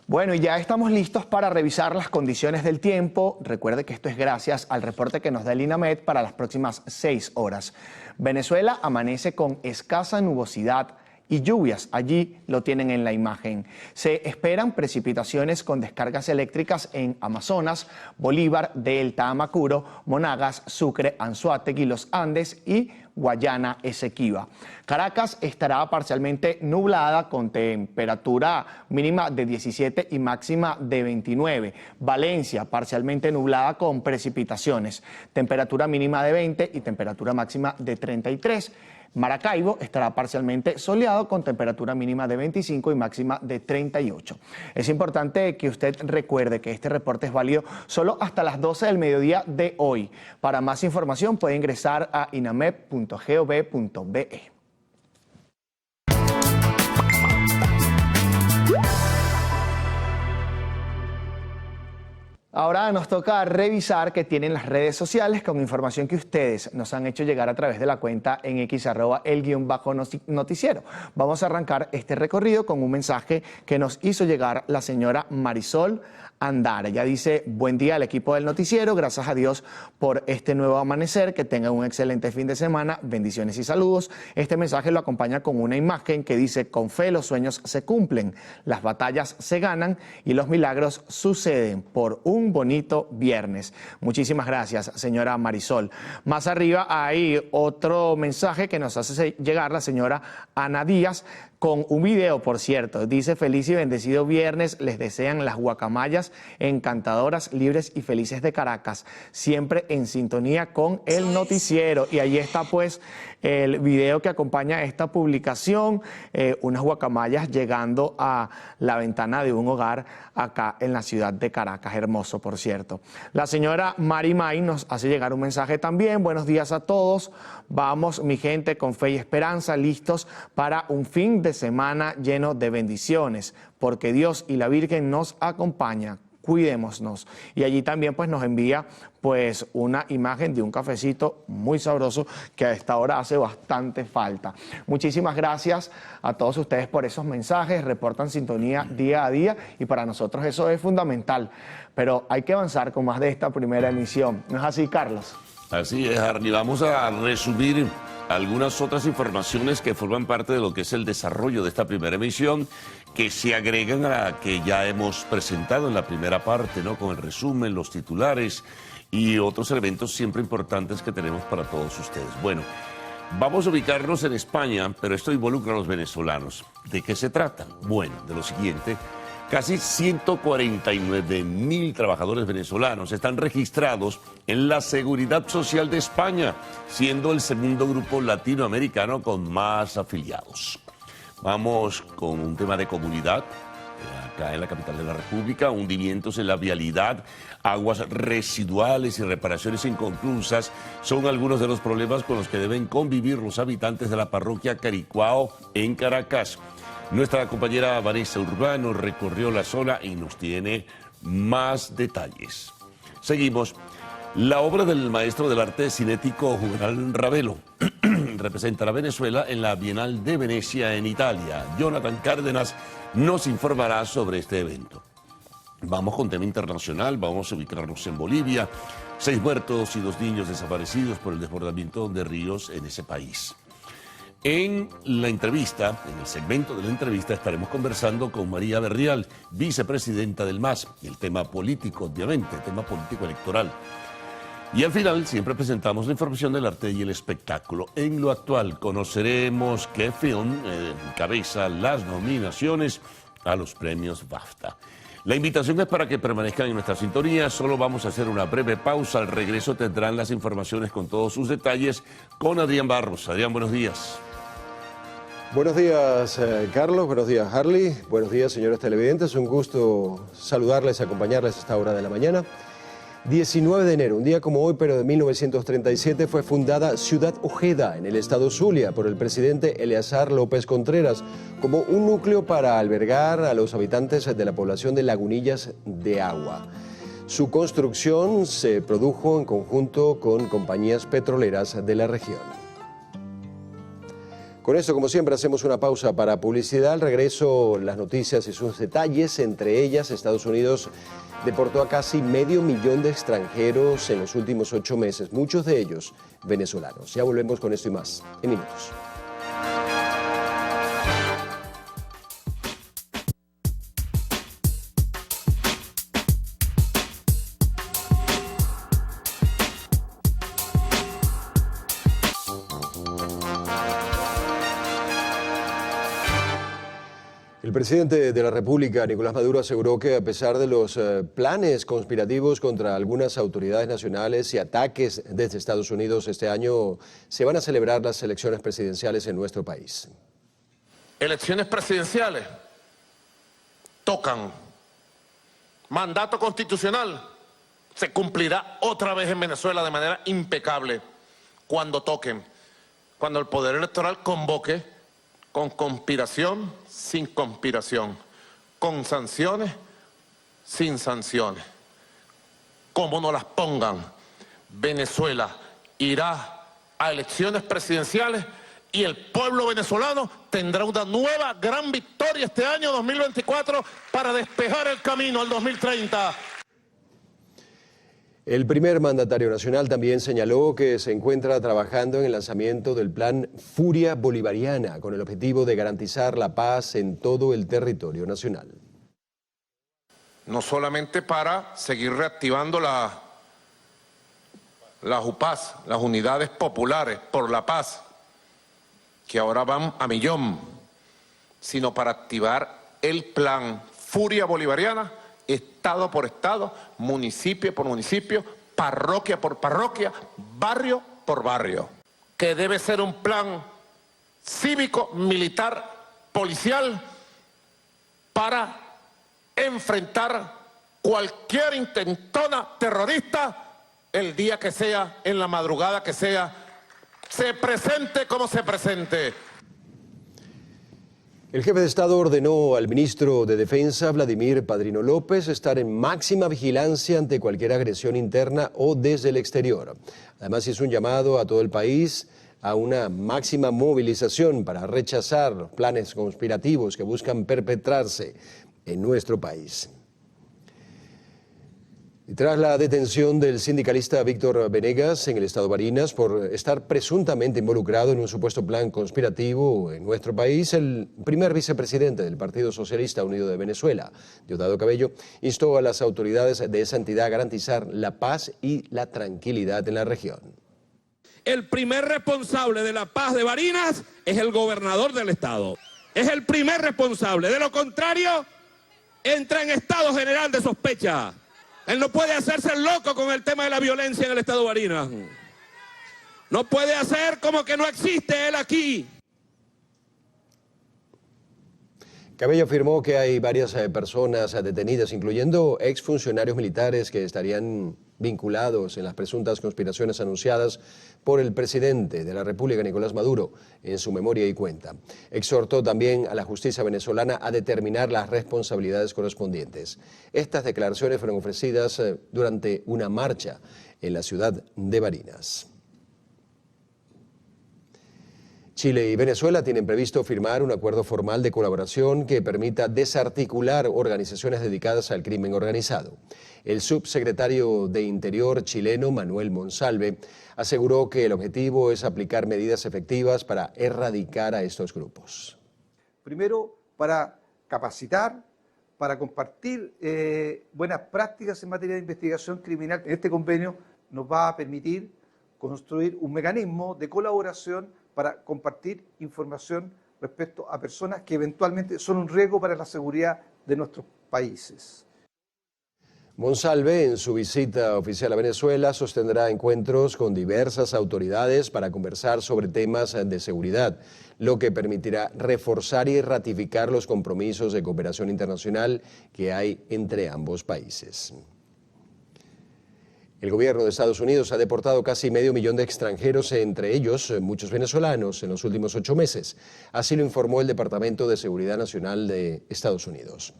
Bueno, y ya estamos listos para revisar las condiciones del tiempo. Recuerde que esto es gracias al reporte que nos da el INAMED para las próximas 6 horas. Venezuela amanece con escasa nubosidad y lluvias. Allí lo tienen en la imagen. Se esperan precipitaciones con descargas eléctricas en Amazonas, Bolívar, Delta, Amacuro, Monagas, Sucre, Anzoátegui, Los Andes y Guayana Esequiba. Caracas estará parcialmente nublada con temperatura mínima de 17 y máxima de 29. Valencia parcialmente nublada con precipitaciones, temperatura mínima de 20 y temperatura máxima de 33. Maracaibo estará parcialmente soleado con temperatura mínima de 25 y máxima de 38. Es importante que usted recuerde que este reporte es válido solo hasta las 12 del mediodía de hoy. Para más información puede ingresar a inamep.gov.be. Ahora nos toca revisar qué tienen las redes sociales con información que ustedes nos han hecho llegar a través de la cuenta en X @el_noticiero. Vamos a arrancar este recorrido con un mensaje que nos hizo llegar la señora Marisol Andar. Ella dice: buen día al equipo del noticiero, gracias a Dios por este nuevo amanecer, que tengan un excelente fin de semana, bendiciones y saludos. Este mensaje lo acompaña con una imagen que dice: con fe los sueños se cumplen, las batallas se ganan y los milagros suceden por un bonito viernes. Muchísimas gracias, señora Marisol. Más arriba hay otro mensaje que nos hace llegar la señora Ana Díaz, con un video, por cierto. Dice: feliz y bendecido viernes, les desean las guacamayas encantadoras, libres y felices de Caracas, siempre en sintonía con el noticiero. Y allí está pues el video que acompaña esta publicación, unas guacamayas llegando a la ventana de un hogar acá en la ciudad de Caracas. Hermoso, por cierto. La señora Mari May nos hace llegar un mensaje también: buenos días a todos, vamos mi gente con fe y esperanza, listos para un fin de semana lleno de bendiciones, porque Dios y la Virgen nos acompañan. Cuidémonos. Y allí también pues nos envía pues una imagen de un cafecito muy sabroso que a esta hora hace bastante falta. Muchísimas gracias a todos ustedes por esos mensajes, reportan sintonía día a día y para nosotros eso es fundamental. Pero hay que avanzar con más de esta primera emisión. ¿No es así, Carlos? Así es, Harry. Vamos a resumir algunas otras informaciones que forman parte de lo que es el desarrollo de esta primera emisión, que se agregan a la que ya hemos presentado en la primera parte, ¿no? Con el resumen, los titulares y otros elementos siempre importantes que tenemos para todos ustedes. Bueno, vamos a ubicarnos en España, pero esto involucra a los venezolanos. ¿De qué se trata? Bueno, de lo siguiente. Casi 149.000 trabajadores venezolanos están registrados en la Seguridad Social de España, siendo el segundo grupo latinoamericano con más afiliados. Vamos con un tema de comunidad. Acá en la capital de la República, hundimientos en la vialidad, aguas residuales y reparaciones inconclusas son algunos de los problemas con los que deben convivir los habitantes de la parroquia Caricuao en Caracas. Nuestra compañera Vanessa Urbano recorrió la zona y nos tiene más detalles. Seguimos. La obra del maestro del arte cinético Juvenal Ravelo representará a Venezuela en la Bienal de Venecia en Italia. Jonathan Cárdenas nos informará sobre este evento. Vamos con tema internacional, vamos a ubicarnos en Bolivia. 6 muertos y 2 niños desaparecidos por el desbordamiento de ríos en ese país. En la entrevista, en el segmento de la entrevista, estaremos conversando con María Berrial, vicepresidenta del MAS, y el tema político, obviamente, el tema político electoral. Y al final siempre presentamos la información del arte y el espectáculo. En lo actual conoceremos qué film encabeza las nominaciones a los premios BAFTA. La invitación es para que permanezcan en nuestra sintonía. Solo vamos a hacer una breve pausa. Al regreso tendrán las informaciones con todos sus detalles con Adrián Barros. Adrián, buenos días. Buenos días, Carlos. Buenos días, Harley. Buenos días, señores televidentes. Un gusto saludarles, acompañarles a esta hora de la mañana. 19 de enero, un día como hoy, pero de 1937, fue fundada Ciudad Ojeda, en el estado Zulia, por el presidente Eleazar López Contreras, como un núcleo para albergar a los habitantes de la población de Lagunillas de Agua. Su construcción se produjo en conjunto con compañías petroleras de la región. Con esto, como siempre, hacemos una pausa para publicidad. Al regreso, las noticias y sus detalles. Entre ellas, Estados Unidos deportó a casi 500.000 de extranjeros en los últimos 8 meses, muchos de ellos venezolanos. Ya volvemos con esto y más en minutos. El presidente de la República, Nicolás Maduro, aseguró que a pesar de los planes conspirativos contra algunas autoridades nacionales y ataques desde Estados Unidos este año, se van a celebrar las elecciones presidenciales en nuestro país. Elecciones presidenciales tocan. Mandato constitucional se cumplirá otra vez en Venezuela de manera impecable cuando toquen, cuando el Poder Electoral convoque con conspiración, sin conspiración, con sanciones, sin sanciones. Como no las pongan, Venezuela irá a elecciones presidenciales y el pueblo venezolano tendrá una nueva gran victoria este año 2024 para despejar el camino al 2030. El primer mandatario nacional también señaló que se encuentra trabajando en el lanzamiento del plan Furia Bolivariana con el objetivo de garantizar la paz en todo el territorio nacional. No solamente para seguir reactivando las UPAs, las unidades populares por la paz, que ahora van a 1.000.000, sino para activar el plan Furia Bolivariana, estado por estado, municipio por municipio, parroquia por parroquia, barrio por barrio. Que debe ser un plan cívico, militar, policial, para enfrentar cualquier intentona terrorista el día que sea, en la madrugada que sea, se presente como se presente. El jefe de Estado ordenó al ministro de Defensa, Vladimir Padrino López, estar en máxima vigilancia ante cualquier agresión interna o desde el exterior. Además, hizo un llamado a todo el país a una máxima movilización para rechazar los planes conspirativos que buscan perpetrarse en nuestro país. Y tras la detención del sindicalista Víctor Venegas en el estado Barinas por estar presuntamente involucrado en un supuesto plan conspirativo en nuestro país, el primer vicepresidente del Partido Socialista Unido de Venezuela, Diosdado Cabello, instó a las autoridades de esa entidad a garantizar la paz y la tranquilidad en la región. El primer responsable de la paz de Barinas es el gobernador del estado. Es el primer responsable. De lo contrario, entra en estado general de sospecha. Él no puede hacerse el loco con el tema de la violencia en el estado Barinas. No puede hacer como que no existe él aquí. Cabello afirmó que hay varias personas detenidas, incluyendo exfuncionarios militares que estarían vinculados en las presuntas conspiraciones anunciadas por el presidente de la República, Nicolás Maduro, en su memoria y cuenta. Exhortó también a la justicia venezolana a determinar las responsabilidades correspondientes. Estas declaraciones fueron ofrecidas durante una marcha en la ciudad de Barinas. Chile y Venezuela tienen previsto firmar un acuerdo formal de colaboración que permita desarticular organizaciones dedicadas al crimen organizado. El subsecretario de Interior chileno, Manuel Monsalve, aseguró que el objetivo es aplicar medidas efectivas para erradicar a estos grupos. Primero, para capacitar, para compartir buenas prácticas en materia de investigación criminal. Este convenio nos va a permitir construir un mecanismo de colaboración para compartir información respecto a personas que eventualmente son un riesgo para la seguridad de nuestros países. Monsalve, en su visita oficial a Venezuela, sostendrá encuentros con diversas autoridades para conversar sobre temas de seguridad, lo que permitirá reforzar y ratificar los compromisos de cooperación internacional que hay entre ambos países. El gobierno de Estados Unidos ha deportado casi 500.000 de extranjeros, entre ellos muchos venezolanos, en los últimos 8 meses. Así lo informó el Departamento de Seguridad Nacional de Estados Unidos.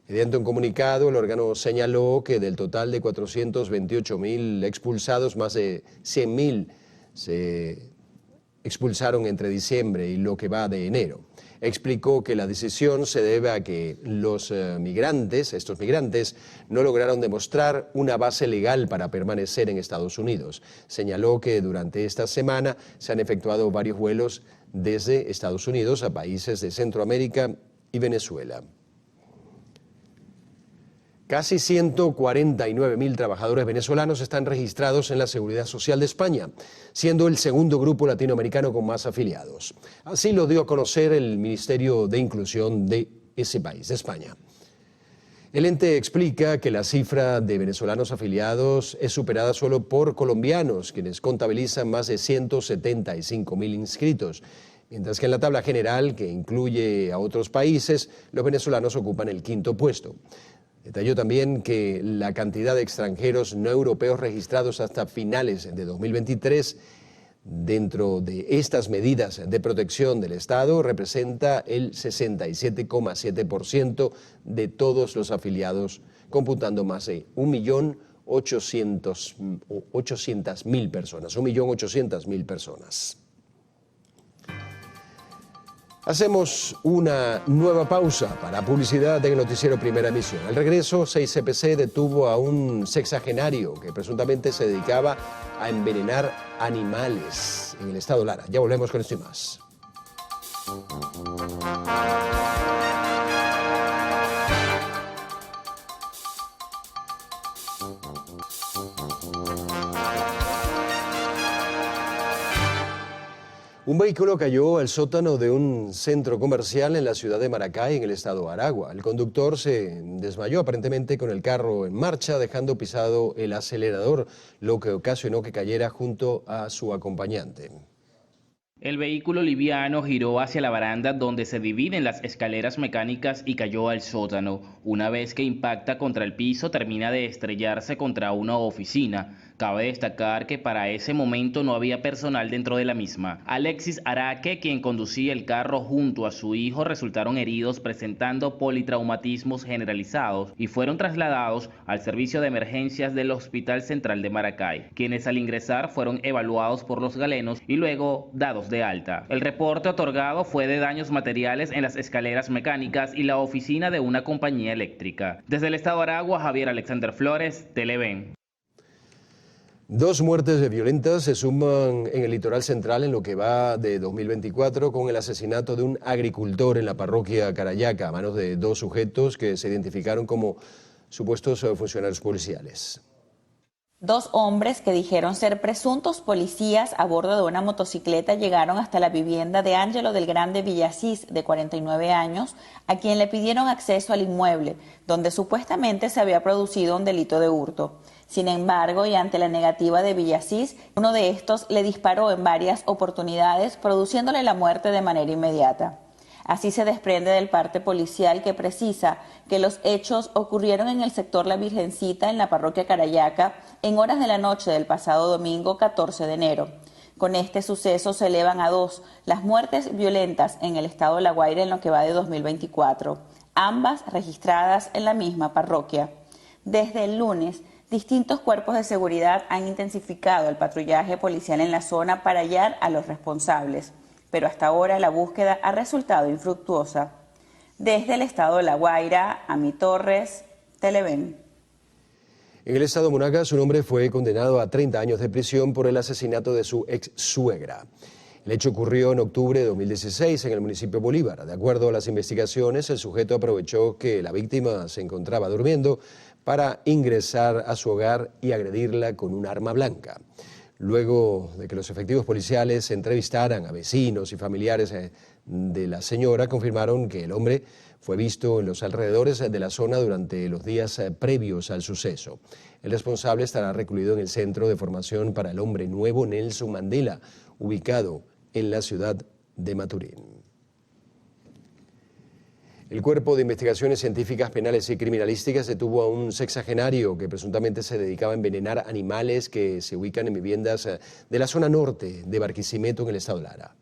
Mediante un comunicado, el órgano señaló que del total de 428.000 expulsados, más de 100.000 se expulsaron entre diciembre y lo que va de enero. Explicó que la decisión se debe a que estos migrantes, no lograron demostrar una base legal para permanecer en Estados Unidos. Señaló que durante esta semana se han efectuado varios vuelos desde Estados Unidos a países de Centroamérica y Venezuela. Casi 149.000 trabajadores venezolanos están registrados en la Seguridad Social de España, siendo el segundo grupo latinoamericano con más afiliados. Así lo dio a conocer el Ministerio de Inclusión de ese país, de España. El ente explica que la cifra de venezolanos afiliados es superada solo por colombianos, quienes contabilizan más de 175.000 inscritos, mientras que en la tabla general, que incluye a otros países, los venezolanos ocupan el 5º puesto. Detalló también que la cantidad de extranjeros no europeos registrados hasta finales de 2023 dentro de estas medidas de protección del Estado representa el 67,7% de todos los afiliados, computando más de 1.800.000 personas, 1.800.000 personas. Hacemos una nueva pausa para publicidad en el noticiero Primera Emisión. Al regreso, 6CPC detuvo a un sexagenario que presuntamente se dedicaba a envenenar animales en el estado Lara. Ya volvemos con esto y más. Un vehículo cayó al sótano de un centro comercial en la ciudad de Maracay, en el estado Aragua. El conductor se desmayó aparentemente con el carro en marcha, dejando pisado el acelerador, lo que ocasionó que cayera junto a su acompañante. El vehículo liviano giró hacia la baranda donde se dividen las escaleras mecánicas y cayó al sótano. Una vez que impacta contra el piso, termina de estrellarse contra una oficina. Cabe destacar que para ese momento no había personal dentro de la misma. Alexis Araque, quien conducía el carro junto a su hijo, resultaron heridos presentando politraumatismos generalizados y fueron trasladados al servicio de emergencias del Hospital Central de Maracay, quienes al ingresar fueron evaluados por los galenos y luego dados de alta. El reporte otorgado fue de daños materiales en las escaleras mecánicas y la oficina de una compañía eléctrica. Desde el estado Aragua, Javier Alexander Flores, Televen. 2 muertes violentas se suman en el litoral central en lo que va de 2024 con el asesinato de un agricultor en la parroquia Carayaca a manos de 2 sujetos que se identificaron como supuestos funcionarios policiales. 2 hombres que dijeron ser presuntos policías a bordo de una motocicleta llegaron hasta la vivienda de Ángelo del Grande Villasís, de 49 años, a quien le pidieron acceso al inmueble, donde supuestamente se había producido un delito de hurto. Sin embargo, y ante la negativa de Villasís, uno de estos le disparó en varias oportunidades, produciéndole la muerte de manera inmediata. Así se desprende del parte policial, que precisa que los hechos ocurrieron en el sector La Virgencita, en la parroquia Carayaca, en horas de la noche del pasado domingo 14 de enero. Con este suceso se elevan a 2 las muertes violentas en el estado de La Guaira en lo que va de 2024, ambas registradas en la misma parroquia. Desde el lunes, distintos cuerpos de seguridad han intensificado el patrullaje policial en la zona para hallar a los responsables, pero hasta ahora la búsqueda ha resultado infructuosa. Desde el estado de La Guaira, Ami Torres, Televen. En el estado de Monagas, un hombre fue condenado a 30 años de prisión por el asesinato de su ex suegra. El hecho ocurrió en octubre de 2016 en el municipio Bolívar. De acuerdo a las investigaciones, el sujeto aprovechó que la víctima se encontraba durmiendo para ingresar a su hogar y agredirla con un arma blanca. Luego de que los efectivos policiales entrevistaran a vecinos y familiares de la señora, confirmaron que el hombre fue visto en los alrededores de la zona durante los días previos al suceso. El responsable estará recluido en el Centro de Formación para el Hombre Nuevo Nelson Mandela, ubicado en la ciudad de Maturín. El Cuerpo de Investigaciones Científicas Penales y Criminalísticas detuvo a un sexagenario que presuntamente se dedicaba a envenenar animales que se ubican en viviendas de la zona norte de Barquisimeto, en el estado Lara.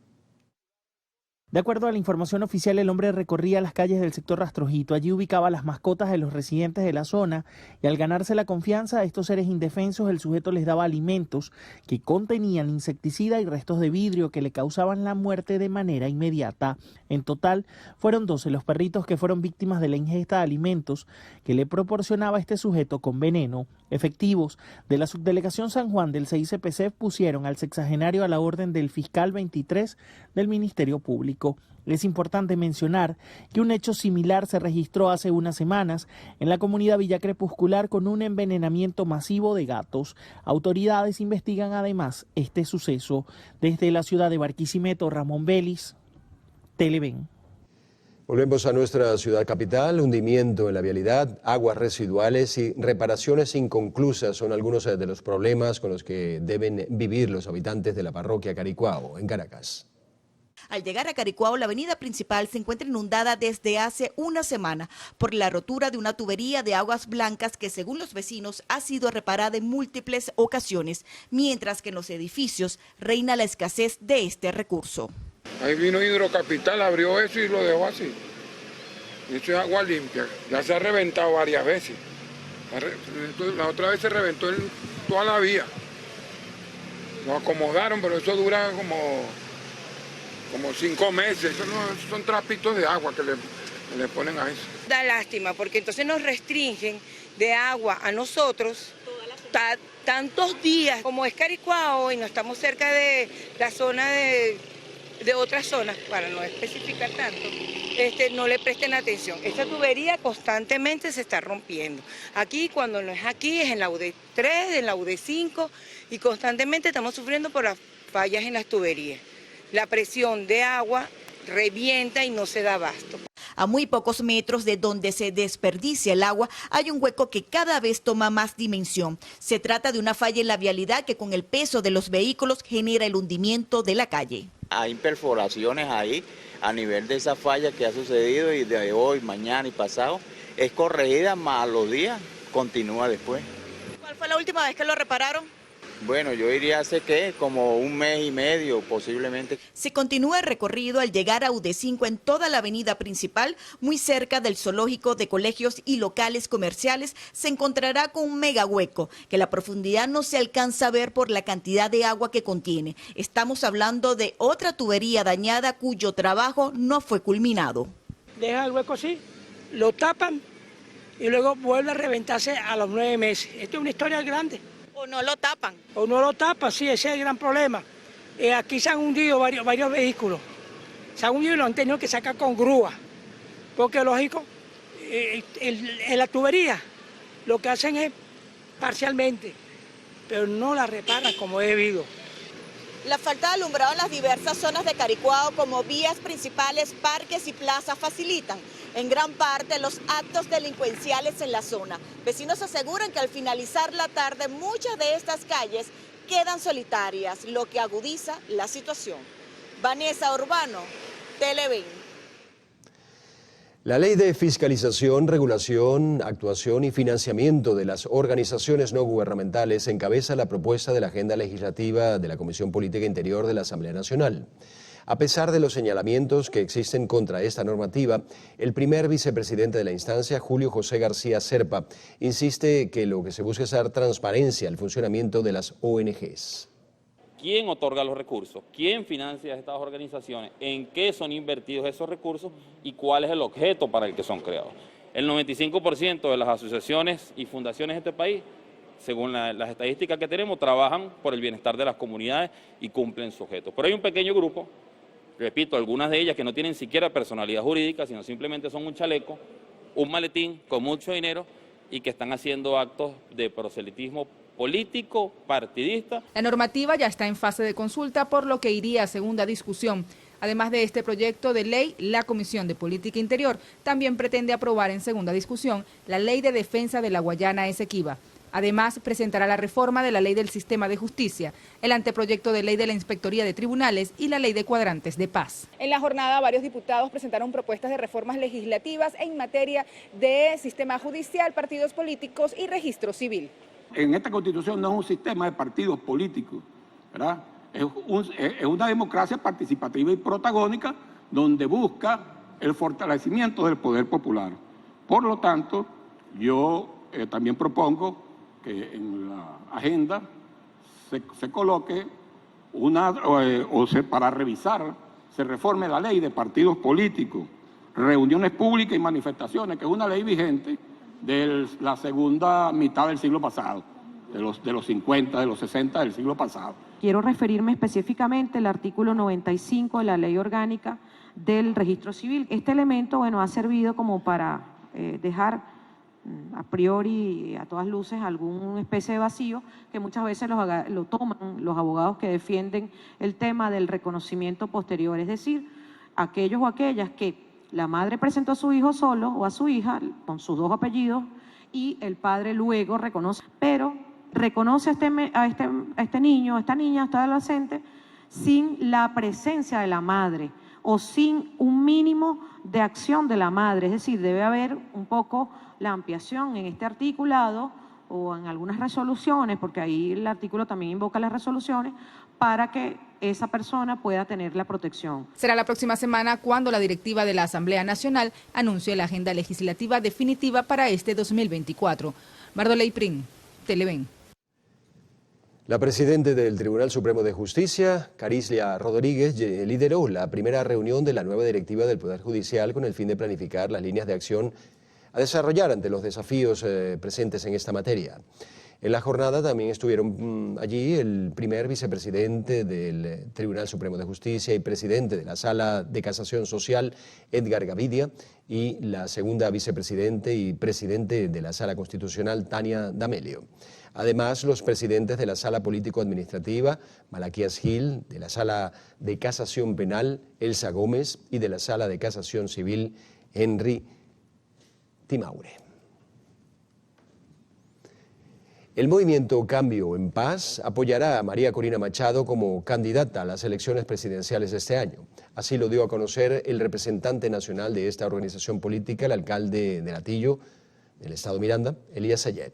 De acuerdo a la información oficial, el hombre recorría las calles del sector Rastrojito. Allí ubicaba las mascotas de los residentes de la zona y al ganarse la confianza de estos seres indefensos, el sujeto les daba alimentos que contenían insecticida y restos de vidrio que le causaban la muerte de manera inmediata. En total, fueron 12 los perritos que fueron víctimas de la ingesta de alimentos que le proporcionaba este sujeto con veneno. Efectivos de la Subdelegación San Juan del CICPC pusieron al sexagenario a la orden del fiscal 23 del Ministerio Público. Es importante mencionar que un hecho similar se registró hace unas semanas en la comunidad Villa Crepuscular con un envenenamiento masivo de gatos. Autoridades investigan además este suceso. Desde la ciudad de Barquisimeto, Ramón Vélez, Televen. Volvemos a nuestra ciudad capital. Hundimiento en la vialidad, aguas residuales y reparaciones inconclusas son algunos de los problemas con los que deben vivir los habitantes de la parroquia Caricuao, en Caracas. Al llegar a Caricuao, la avenida principal se encuentra inundada desde hace una semana por la rotura de una tubería de aguas blancas que, según los vecinos, ha sido reparada en múltiples ocasiones, mientras que en los edificios reina la escasez de este recurso. Ahí vino Hidrocapital, abrió eso y lo dejó así. Esto es agua limpia, ya se ha reventado varias veces. La otra vez se reventó toda la vía. Lo acomodaron, pero eso dura como 5 meses. Eso no, son trapitos de agua que le ponen a eso. Da lástima, porque entonces nos restringen de agua a nosotros tantos días. Como es Caricuao y no estamos cerca de la zona de otras zonas, para no especificar tanto, no le presten atención. Esta tubería constantemente se está rompiendo. Aquí, cuando no es aquí, es en la UD3, en la UD5, y constantemente estamos sufriendo por las fallas en las tuberías. La presión de agua revienta y no se da abasto. A muy pocos metros de donde se desperdicia el agua hay un hueco que cada vez toma más dimensión. Se trata de una falla en la vialidad que con el peso de los vehículos genera el hundimiento de la calle. Hay perforaciones ahí a nivel de esa falla que ha sucedido y de hoy, mañana y pasado. Es corregida, más a los días continúa después. ¿Cuál fue la última vez que lo repararon? Bueno, yo diría hace como 1 mes y medio posiblemente. Se continúa el recorrido al llegar a UD5 en toda la avenida principal, muy cerca del zoológico, de colegios y locales comerciales. Se encontrará con un mega hueco que la profundidad no se alcanza a ver por la cantidad de agua que contiene. Estamos hablando de otra tubería dañada cuyo trabajo no fue culminado. Dejan el hueco así, lo tapan y luego vuelve a reventarse a los 9 meses. Esto es una historia grande. ¿O no lo tapan? O no lo tapan, sí, ese es el gran problema. Aquí se han hundido varios vehículos. Se han hundido y lo han tenido que sacar con grúa. Porque, lógico, en la tubería lo que hacen es parcialmente, pero no la reparan como es debido. La falta de alumbrado en las diversas zonas de Caricuao, como vías principales, parques y plazas, facilitan en gran parte los actos delincuenciales en la zona. Vecinos aseguran que al finalizar la tarde muchas de estas calles quedan solitarias, lo que agudiza la situación. Vanessa Urbano, Televen. La Ley de Fiscalización, Regulación, Actuación y Financiamiento de las Organizaciones No Gubernamentales encabeza la propuesta de la agenda legislativa de la Comisión Política Interior de la Asamblea Nacional. A pesar de los señalamientos que existen contra esta normativa, el primer vicepresidente de la instancia, Julio José García Serpa, insiste que lo que se busca es dar transparencia al funcionamiento de las ONGs. ¿Quién otorga los recursos? ¿Quién financia estas organizaciones? ¿En qué son invertidos esos recursos? ¿Y cuál es el objeto para el que son creados? El 95% de las asociaciones y fundaciones de este país, según las estadísticas que tenemos, trabajan por el bienestar de las comunidades y cumplen su objeto. Pero hay un pequeño grupo, repito, algunas de ellas que no tienen siquiera personalidad jurídica, sino simplemente son un chaleco, un maletín con mucho dinero y que están haciendo actos de proselitismo político, partidista. La normativa ya está en fase de consulta, por lo que iría a segunda discusión. Además de este proyecto de ley, la Comisión de Política Interior también pretende aprobar en segunda discusión la Ley de Defensa de la Guayana Esequiba. Además, presentará la reforma de la Ley del Sistema de Justicia, el anteproyecto de ley de la Inspectoría de Tribunales y la Ley de Cuadrantes de Paz. En la jornada, varios diputados presentaron propuestas de reformas legislativas en materia de sistema judicial, partidos políticos y registro civil. En esta Constitución no es un sistema de partidos políticos, ¿verdad? Es una democracia participativa y protagónica donde busca el fortalecimiento del poder popular. Por lo tanto, yo también propongo que en la agenda se coloque para revisar, se reforme la ley de partidos políticos, reuniones públicas y manifestaciones, que es una ley vigente de la segunda mitad del siglo pasado, de los 50, de los 60 del siglo pasado. Quiero referirme específicamente al artículo 95 de la Ley Orgánica del Registro Civil. Este elemento, bueno, ha servido como para dejar a priori, a todas luces, alguna especie de vacío que muchas veces lo toman los abogados que defienden el tema del reconocimiento posterior, es decir, aquellos o aquellas que la madre presentó a su hijo solo o a su hija con sus dos apellidos y el padre luego reconoce, pero reconoce a este niño, a esta niña, a este adolescente sin la presencia de la madre o sin un mínimo de acción de la madre. Es decir, debe haber un poco la ampliación en este articulado o en algunas resoluciones, porque ahí el artículo también invoca las resoluciones, para que esa persona pueda tener la protección. Será la próxima semana cuando la directiva de la Asamblea Nacional anuncie la agenda legislativa definitiva para este 2024. Mardoley Prim, Televen. La presidenta del Tribunal Supremo de Justicia, Carislia Rodríguez, lideró la primera reunión de la nueva directiva del Poder Judicial con el fin de planificar las líneas de acción a desarrollar ante los desafíos presentes en esta materia. En la jornada también estuvieron allí el primer vicepresidente del Tribunal Supremo de Justicia y presidente de la Sala de Casación Social, Edgar Gavidia, y la segunda vicepresidente y presidente de la Sala Constitucional, Tania D'Amelio. Además, los presidentes de la Sala Político-Administrativa, Malaquías Gil, de la Sala de Casación Penal, Elsa Gómez, y de la Sala de Casación Civil, Henry Timaure. El movimiento Cambio en Paz apoyará a María Corina Machado como candidata a las elecciones presidenciales de este año. Así lo dio a conocer el representante nacional de esta organización política, el alcalde de Latillo, del estado Miranda, Elías Sayed.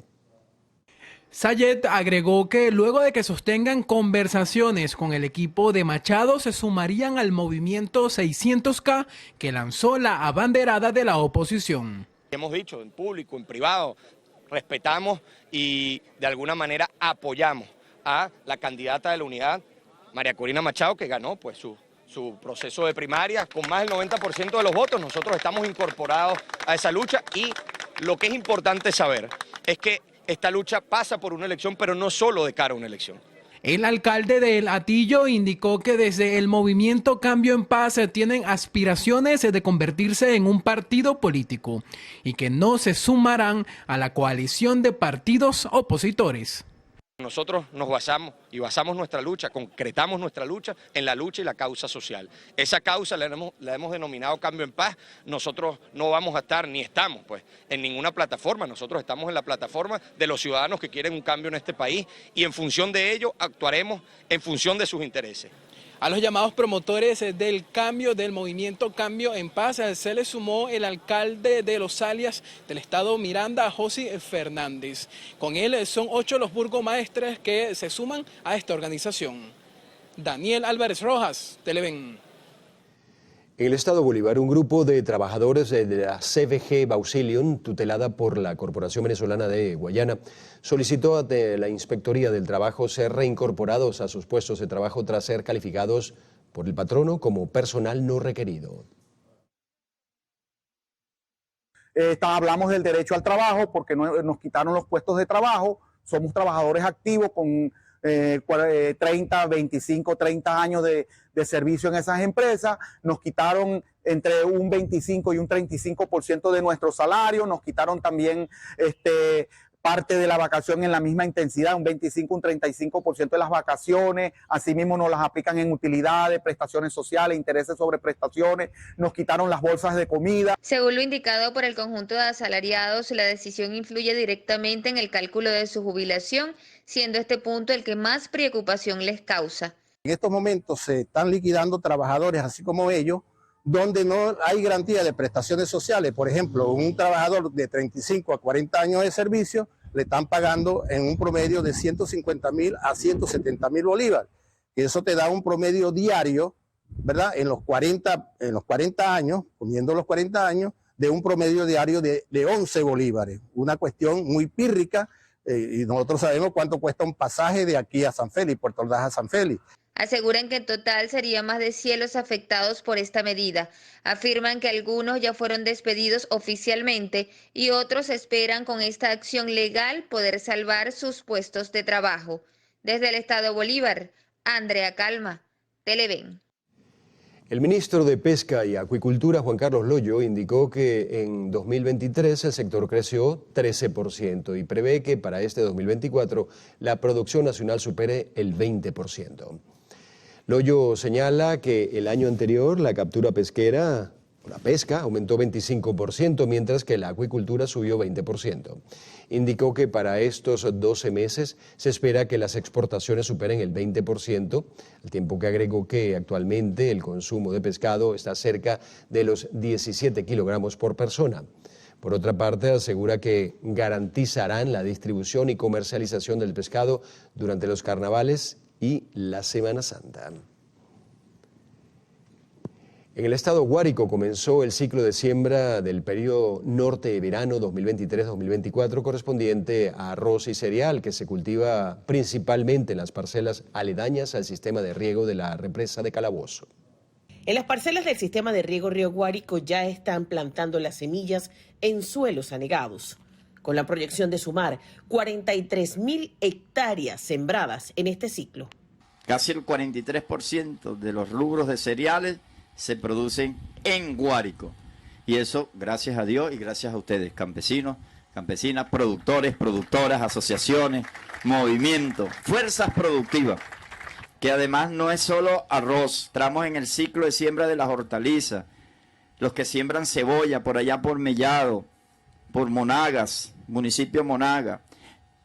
Sayed agregó que luego de que sostengan conversaciones con el equipo de Machado, se sumarían al movimiento 600K que lanzó la abanderada de la oposición. Hemos dicho en público, en privado, respetamos y de alguna manera apoyamos a la candidata de la unidad, María Corina Machado, que ganó pues su proceso de primaria con más del 90% de los votos. Nosotros estamos incorporados a esa lucha y lo que es importante saber es que esta lucha pasa por una elección, pero no solo de cara a una elección. El alcalde de Latillo indicó que desde el movimiento Cambio en Paz tienen aspiraciones de convertirse en un partido político y que no se sumarán a la coalición de partidos opositores. Nosotros nos basamos nuestra lucha, concretamos nuestra lucha en la lucha y la causa social. Esa causa la hemos denominado Cambio en Paz. Nosotros no vamos a estar, ni estamos pues, en ninguna plataforma. Nosotros estamos en la plataforma de los ciudadanos que quieren un cambio en este país y en función de ello actuaremos en función de sus intereses. A los llamados promotores del cambio, del movimiento Cambio en Paz, se le sumó el alcalde de Los Alias del estado Miranda, José Fernández. Con él son 8 los burgomaestres que se suman a esta organización. Daniel Álvarez Rojas, Televen. En el estado Bolívar, un grupo de trabajadores de la CVG Bauxilium, tutelada por la Corporación Venezolana de Guayana, solicitó ante la Inspectoría del Trabajo ser reincorporados a sus puestos de trabajo tras ser calificados por el patrono como personal no requerido. Hablamos del derecho al trabajo porque nos quitaron los puestos de trabajo, somos trabajadores activos con 30, 25, 30 años de servicio en esas empresas, nos quitaron entre un 25 y un 35% de nuestro salario, nos quitaron también parte de la vacación en la misma intensidad, un 25, un 35% de las vacaciones, asimismo nos las aplican en utilidades, prestaciones sociales, intereses sobre prestaciones, nos quitaron las bolsas de comida. Según lo indicado por el conjunto de asalariados, la decisión influye directamente en el cálculo de su jubilación, siendo este punto el que más preocupación les causa. En estos momentos se están liquidando trabajadores, así como ellos, donde no hay garantía de prestaciones sociales. Por ejemplo, un trabajador de 35 a 40 años de servicio le están pagando en un promedio de 150.000 a 170.000 bolívares. Y eso te da un promedio diario, ¿verdad? En los 40 años, poniendo los 40 años, de un promedio diario de 11 bolívares. Una cuestión muy pírrica, y nosotros sabemos cuánto cuesta un pasaje de aquí a San Félix, Puerto Ordaz a San Félix. Aseguran que en total serían más de 100 los afectados por esta medida. Afirman que algunos ya fueron despedidos oficialmente y otros esperan con esta acción legal poder salvar sus puestos de trabajo. Desde el estado Bolívar, Andrea Calma, Televen. El ministro de Pesca y Acuicultura, Juan Carlos Loyo, indicó que en 2023 el sector creció 13% y prevé que para este 2024 la producción nacional supere el 20%. Loyo señala que el año anterior la captura pesquera, la pesca, aumentó 25%, mientras que la acuicultura subió 20%. Indicó que para estos 12 meses se espera que las exportaciones superen el 20%, al tiempo que agregó que actualmente el consumo de pescado está cerca de los 17 kilogramos por persona. Por otra parte, asegura que garantizarán la distribución y comercialización del pescado durante los carnavales y la Semana Santa. En el estado Guárico comenzó el ciclo de siembra del periodo norte-verano 2023-2024 correspondiente a arroz y cereal, que se cultiva principalmente en las parcelas aledañas al sistema de riego de la represa de Calabozo. En las parcelas del sistema de riego Río Guárico ya están plantando las semillas en suelos anegados, con la proyección de sumar 43.000 hectáreas sembradas en este ciclo. Casi el 43% de los rubros de cereales se producen en Guárico. Y eso gracias a Dios y gracias a ustedes, campesinos, campesinas, productores, productoras, asociaciones, movimientos, fuerzas productivas, que además no es solo arroz. Entramos en el ciclo de siembra de las hortalizas, los que siembran cebolla por allá por Mellado, por Monagas, municipio Monaga,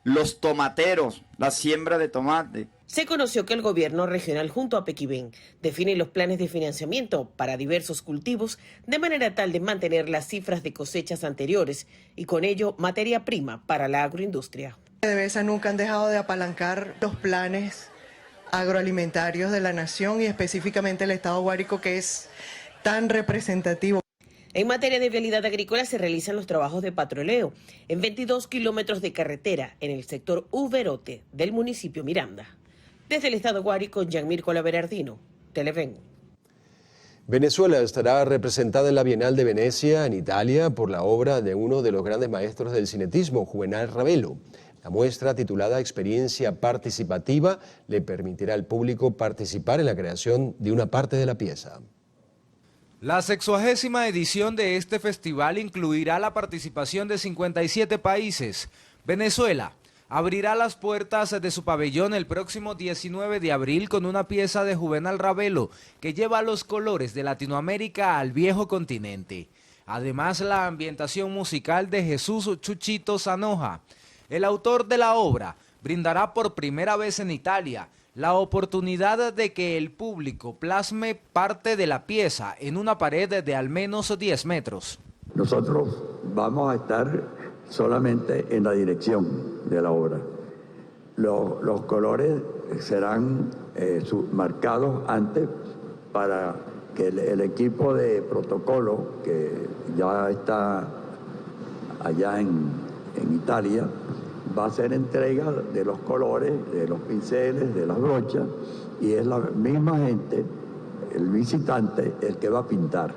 los tomateros, la siembra de tomate. Se conoció que el gobierno regional junto a Pequibén define los planes de financiamiento para diversos cultivos de manera tal de mantener las cifras de cosechas anteriores y con ello materia prima para la agroindustria. PDVSA nunca han dejado de apalancar los planes agroalimentarios de la nación y específicamente el estado Guárico, que es tan representativo. En materia de vialidad agrícola se realizan los trabajos de patroleo en 22 kilómetros de carretera en el sector Uberote del municipio Miranda. Desde el estado Guárico, Gianmirko Berardino, Televen. Venezuela estará representada en la Bienal de Venecia, en Italia, por la obra de uno de los grandes maestros del cinetismo, Juvenal Ravelo. La muestra, titulada Experiencia Participativa, le permitirá al público participar en la creación de una parte de la pieza. La 60ª edición de este festival incluirá la participación de 57 países. Venezuela abrirá las puertas de su pabellón el próximo 19 de abril con una pieza de Juvenal Ravelo que lleva los colores de Latinoamérica al viejo continente. Además, la ambientación musical de Jesús Chuchito Zanoja. El autor de la obra brindará por primera vez en Italia la oportunidad de que el público plasme parte de la pieza en una pared de al menos 10 metros. Nosotros vamos a estar solamente en la dirección de la obra. Los colores serán marcados antes para que el equipo de protocolo que ya está allá en Italia va a hacer entrega de los colores, de los pinceles, de las brochas, y es la misma gente, el visitante, el que va a pintar.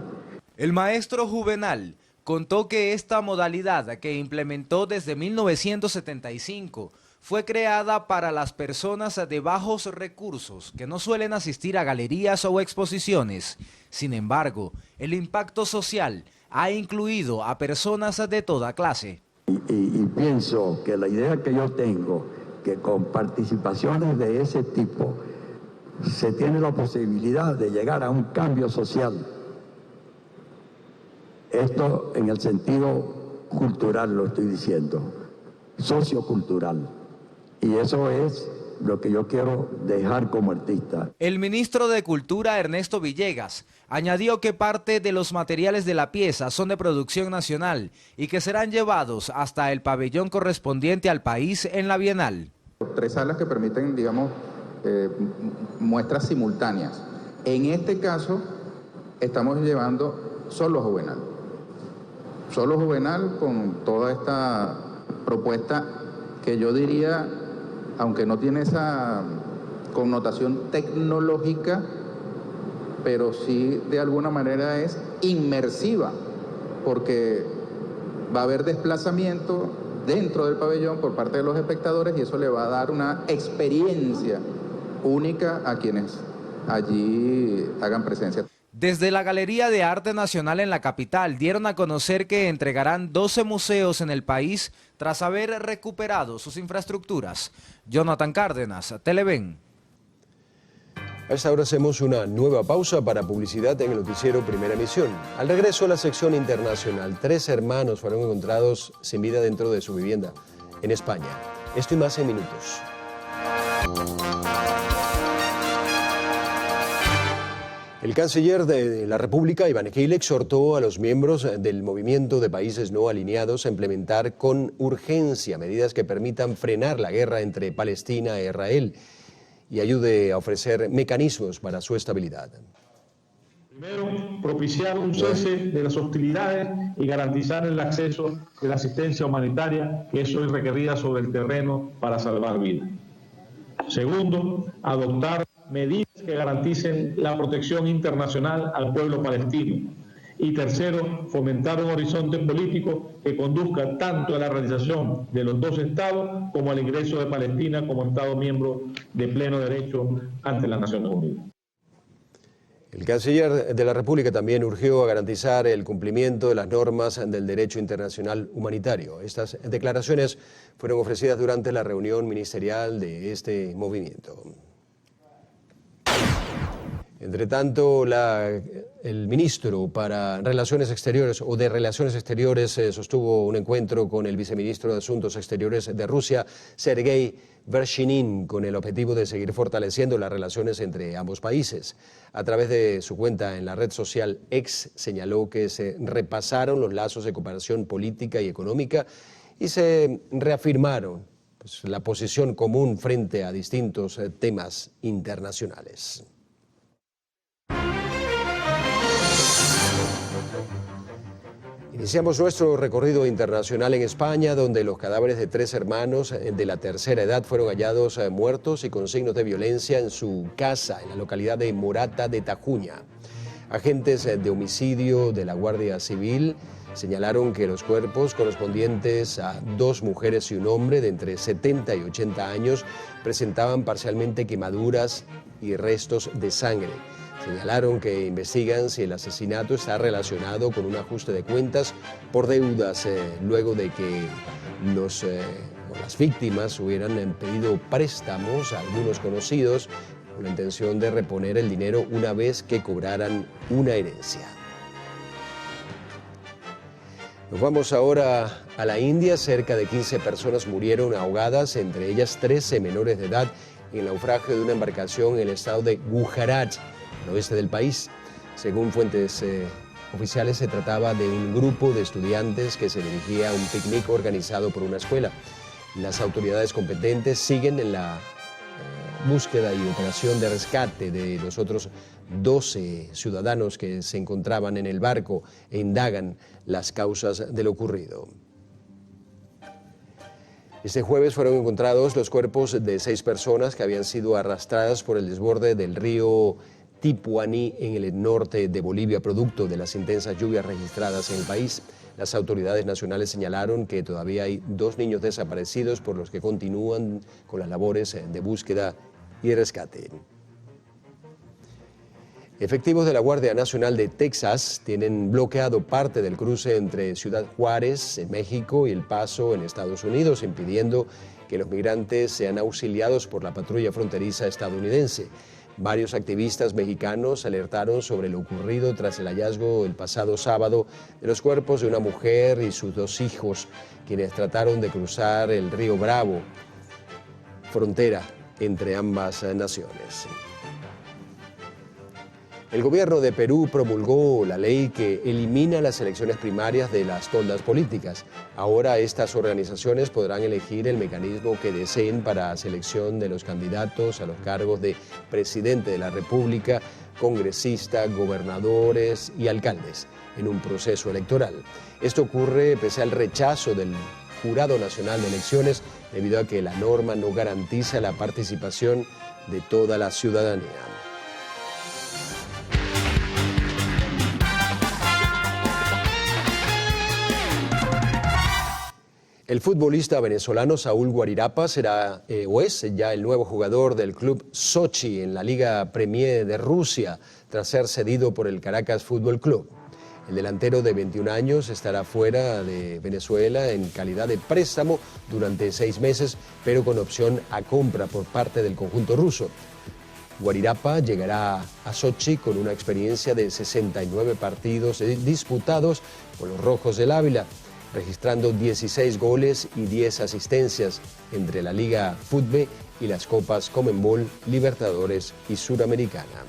El maestro Juvenal contó que esta modalidad, que implementó desde 1975, fue creada para las personas de bajos recursos que no suelen asistir a galerías o exposiciones. Sin embargo, el impacto social ha incluido a personas de toda clase. Y pienso que la idea que yo tengo, que con participaciones de ese tipo se tiene la posibilidad de llegar a un cambio social. Esto en el sentido cultural lo estoy diciendo, sociocultural. Y eso es lo que yo quiero dejar como artista. El ministro de Cultura, Ernesto Villegas, añadió que parte de los materiales de la pieza son de producción nacional y que serán llevados hasta el pabellón correspondiente al país en la Bienal. 3 salas que permiten, digamos, muestras simultáneas. En este caso, estamos llevando solo Juvenal. Solo Juvenal con toda esta propuesta que yo diría, aunque no tiene esa connotación tecnológica, pero sí de alguna manera es inmersiva, porque va a haber desplazamiento dentro del pabellón por parte de los espectadores y eso le va a dar una experiencia única a quienes allí hagan presencia. Desde la Galería de Arte Nacional en la capital dieron a conocer que entregarán 12 museos en el país tras haber recuperado sus infraestructuras. Jonathan Cárdenas, Televen. A esta hora hacemos una nueva pausa para publicidad en el noticiero Primera Emisión. Al regreso a la sección internacional, 3 hermanos fueron encontrados sin vida dentro de su vivienda en España. Esto y más en minutos. El canciller de la República, Iván Gil, exhortó a los miembros del movimiento de países no alineados a implementar con urgencia medidas que permitan frenar la guerra entre Palestina e Israel y ayude a ofrecer mecanismos para su estabilidad. Primero, propiciar un cese de las hostilidades y garantizar el acceso de la asistencia humanitaria que es hoy requerida sobre el terreno para salvar vidas. Segundo, adoptar medidas que garanticen la protección internacional al pueblo palestino. Y tercero, fomentar un horizonte político que conduzca tanto a la realización de los 2 estados como al ingreso de Palestina como Estado miembro de pleno derecho ante las Naciones Unidas. El canciller de la República también urgió a garantizar el cumplimiento de las normas del derecho internacional humanitario. Estas declaraciones fueron ofrecidas durante la reunión ministerial de este movimiento. Entre tanto, el ministro para Relaciones Exteriores o de Relaciones Exteriores sostuvo un encuentro con el viceministro de Asuntos Exteriores de Rusia, Sergei Vershinin, con el objetivo de seguir fortaleciendo las relaciones entre ambos países. A través de su cuenta en la red social X señaló que se repasaron los lazos de cooperación política y económica y se reafirmaron la posición común frente a distintos temas internacionales. Iniciamos nuestro recorrido internacional en España, donde los cadáveres de 3 hermanos de la tercera edad fueron hallados muertos y con signos de violencia en su casa, en la localidad de Morata de Tajuña. Agentes de homicidio de la Guardia Civil señalaron que los cuerpos correspondientes a 2 mujeres y un hombre de entre 70 y 80 años presentaban parcialmente quemaduras y restos de sangre. Señalaron que investigan si el asesinato está relacionado con un ajuste de cuentas por deudas luego de que las víctimas hubieran pedido préstamos a algunos conocidos con la intención de reponer el dinero una vez que cobraran una herencia. Nos vamos ahora a la India. Cerca de 15 personas murieron ahogadas, entre ellas 13 menores de edad, en el naufragio de una embarcación en el estado de Gujarat, al oeste del país. Según fuentes oficiales, se trataba de un grupo de estudiantes que se dirigía a un picnic organizado por una escuela. Las autoridades competentes siguen en la búsqueda y operación de rescate de los otros 12 ciudadanos que se encontraban en el barco e indagan las causas de lo ocurrido. Este jueves fueron encontrados los cuerpos de 6 personas que habían sido arrastradas por el desborde del río Tipuaní en el norte de Bolivia, producto de las intensas lluvias registradas en el país. Las autoridades nacionales señalaron que todavía hay 2 niños desaparecidos por los que continúan con las labores de búsqueda y rescate. Efectivos de la Guardia Nacional de Texas tienen bloqueado parte del cruce entre Ciudad Juárez, en México, y El Paso, en Estados Unidos, impidiendo que los migrantes sean auxiliados por la patrulla fronteriza estadounidense. Varios activistas mexicanos alertaron sobre lo ocurrido tras el hallazgo el pasado sábado de los cuerpos de una mujer y sus 2 hijos, quienes trataron de cruzar el río Bravo, frontera entre ambas naciones. El gobierno de Perú promulgó la ley que elimina las elecciones primarias de las toldas políticas. Ahora estas organizaciones podrán elegir el mecanismo que deseen para selección de los candidatos a los cargos de presidente de la República, congresista, gobernadores y alcaldes en un proceso electoral. Esto ocurre pese al rechazo del Jurado Nacional de Elecciones debido a que la norma no garantiza la participación de toda la ciudadanía. El futbolista venezolano Saúl Guarirapa será o es ya el nuevo jugador del club Sochi en la Liga Premier de Rusia, tras ser cedido por el Caracas Fútbol Club. El delantero de 21 años estará fuera de Venezuela en calidad de préstamo durante 6 meses, pero con opción a compra por parte del conjunto ruso. Guarirapa llegará a Sochi con una experiencia de 69 partidos disputados con los Rojos del Ávila, registrando 16 goles y 10 asistencias entre la Liga Fútbol y las Copas Conmebol, Libertadores y Suramericana.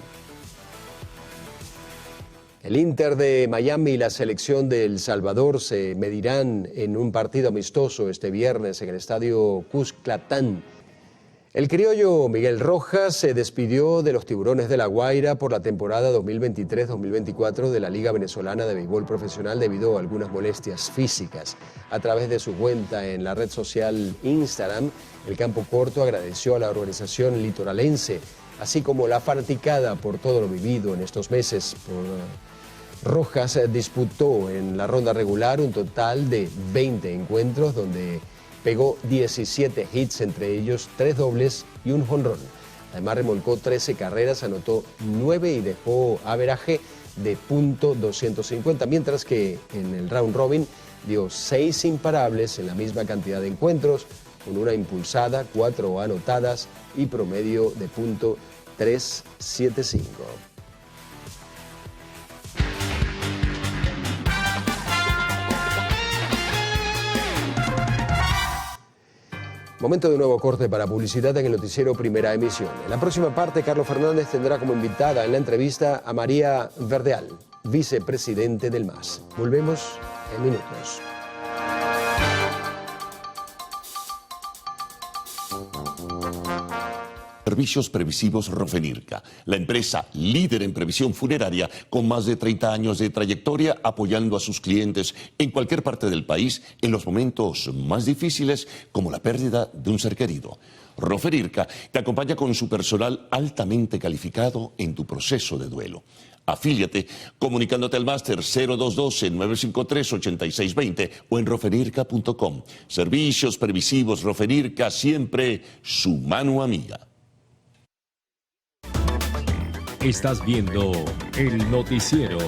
El Inter de Miami y la selección de El Salvador se medirán en un partido amistoso este viernes en el estadio Cuscatlán. El criollo Miguel Rojas se despidió de los Tiburones de La Guaira por la temporada 2023-2024 de la Liga Venezolana de Béisbol Profesional debido a algunas molestias físicas. A través de su cuenta en la red social Instagram, el Campo Corto agradeció a la organización litoralense, así como la fanaticada por todo lo vivido en estos meses. Rojas disputó en la ronda regular un total de 20 encuentros donde pegó 17 hits, entre ellos 3 dobles y un jonrón. Además remolcó 13 carreras, anotó 9 y dejó averaje de .250, mientras que en el round robin dio 6 imparables en la misma cantidad de encuentros, con una impulsada, 4 anotadas y promedio de .375. Momento de un nuevo corte para publicidad en el noticiero Primera Emisión. En la próxima parte, Carlos Fernández tendrá como invitada en la entrevista a María Verdeal, vicepresidente del MAS. Volvemos en minutos. Servicios Previsivos Rofenirca, la empresa líder en previsión funeraria con más de 30 años de trayectoria apoyando a sus clientes en cualquier parte del país en los momentos más difíciles como la pérdida de un ser querido. Rofenirca te acompaña con su personal altamente calificado en tu proceso de duelo. Afíliate comunicándote al máster 0212-953-8620 o en rofenirca.com. Servicios Previsivos Rofenirca, siempre su mano amiga. Estás viendo el noticiero.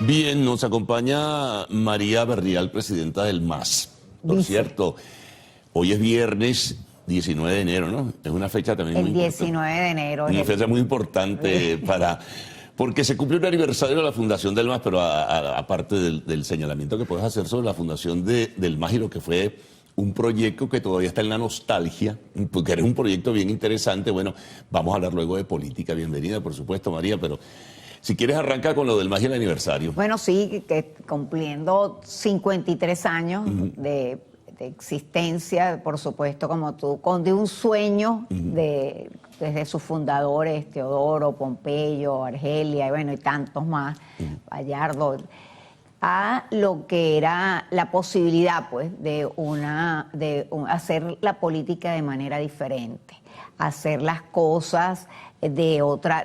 Bien, nos acompaña María Verdeal, presidenta del MAS. Por cierto, hoy es viernes 19 de enero, ¿no? Es una fecha también el muy 19 de enero. Una fecha muy importante Porque se cumplió un aniversario de la fundación del MAS, pero aparte del señalamiento que puedes hacer sobre la fundación del MAS y lo que fue un proyecto que todavía está en la nostalgia, porque era un proyecto bien interesante. Bueno, vamos a hablar luego de política. Bienvenida, por supuesto, María, pero si quieres arranca con lo del MAS y el aniversario. Bueno, sí, que cumpliendo 53 años de existencia, por supuesto, como tú, de un sueño desde sus fundadores, Teodoro, Pompeyo, Argelia, y bueno, y tantos más, Gallardo, a lo que era la posibilidad, pues, de hacer la política de manera diferente, hacer las cosas de otro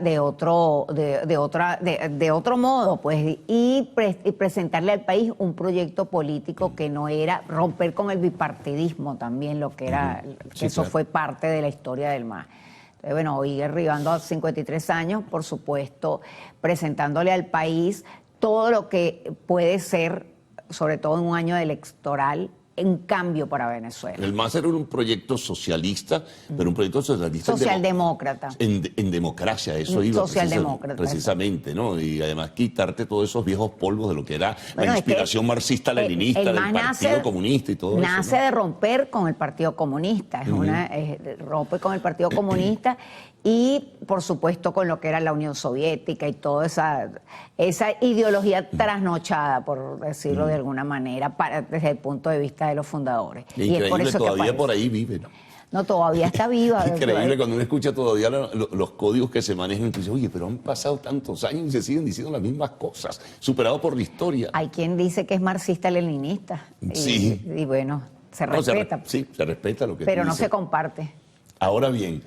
modo, pues, y presentarle al país un proyecto político que no era romper con el bipartidismo también, lo que era, que eso fue parte de la historia del MAS. Entonces, bueno, hoy arribando a 53 años, por supuesto, presentándole al país todo lo que puede ser, sobre todo en un año electoral, un cambio para Venezuela. El MAS era un proyecto socialista, pero un proyecto socialista socialdemócrata. En democracia, eso iba socialdemócrata, precisamente, ¿no? Y además quitarte todos esos viejos polvos de lo que era la inspiración marxista-leninista del Partido Comunista y todo eso. Nace de romper con el Partido Comunista, rompe con el Partido Comunista y, por supuesto, con lo que era la Unión Soviética y toda esa ideología trasnochada, por decirlo de alguna manera, desde el punto de vista de los fundadores. Increíble, y es por eso todavía por ahí vive, ¿no? No, todavía está viva. Increíble cuando uno escucha todavía los códigos que se manejan y dice, oye, pero han pasado tantos años y se siguen diciendo las mismas cosas, superado por la historia. Hay quien dice que es marxista-leninista. Sí. Y bueno, se respeta. Sí, se respeta lo que pero tú no dices. se comparte. Ahora bien,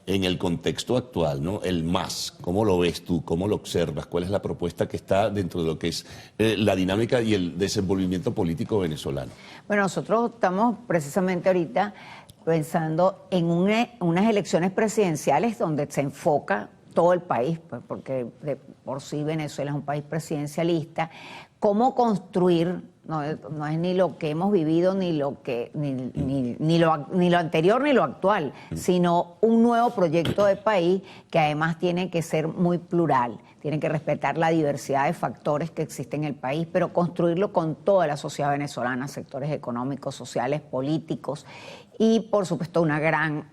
en el contexto actual, ¿no? El MAS, ¿cómo lo ves tú? ¿Cómo lo observas? ¿Cuál es la propuesta que está dentro de lo que es la dinámica y el desenvolvimiento político venezolano? Bueno, nosotros estamos precisamente ahorita pensando en unas elecciones presidenciales donde se enfoca todo el país, pues, porque de por sí Venezuela es un país presidencialista. ¿Cómo construir? No es ni lo que hemos vivido, ni lo anterior, ni lo actual, sino un nuevo proyecto de país que además tiene que ser muy plural, tiene que respetar la diversidad de factores que existen en el país, pero construirlo con toda la sociedad venezolana, sectores económicos, sociales, políticos, y por supuesto una gran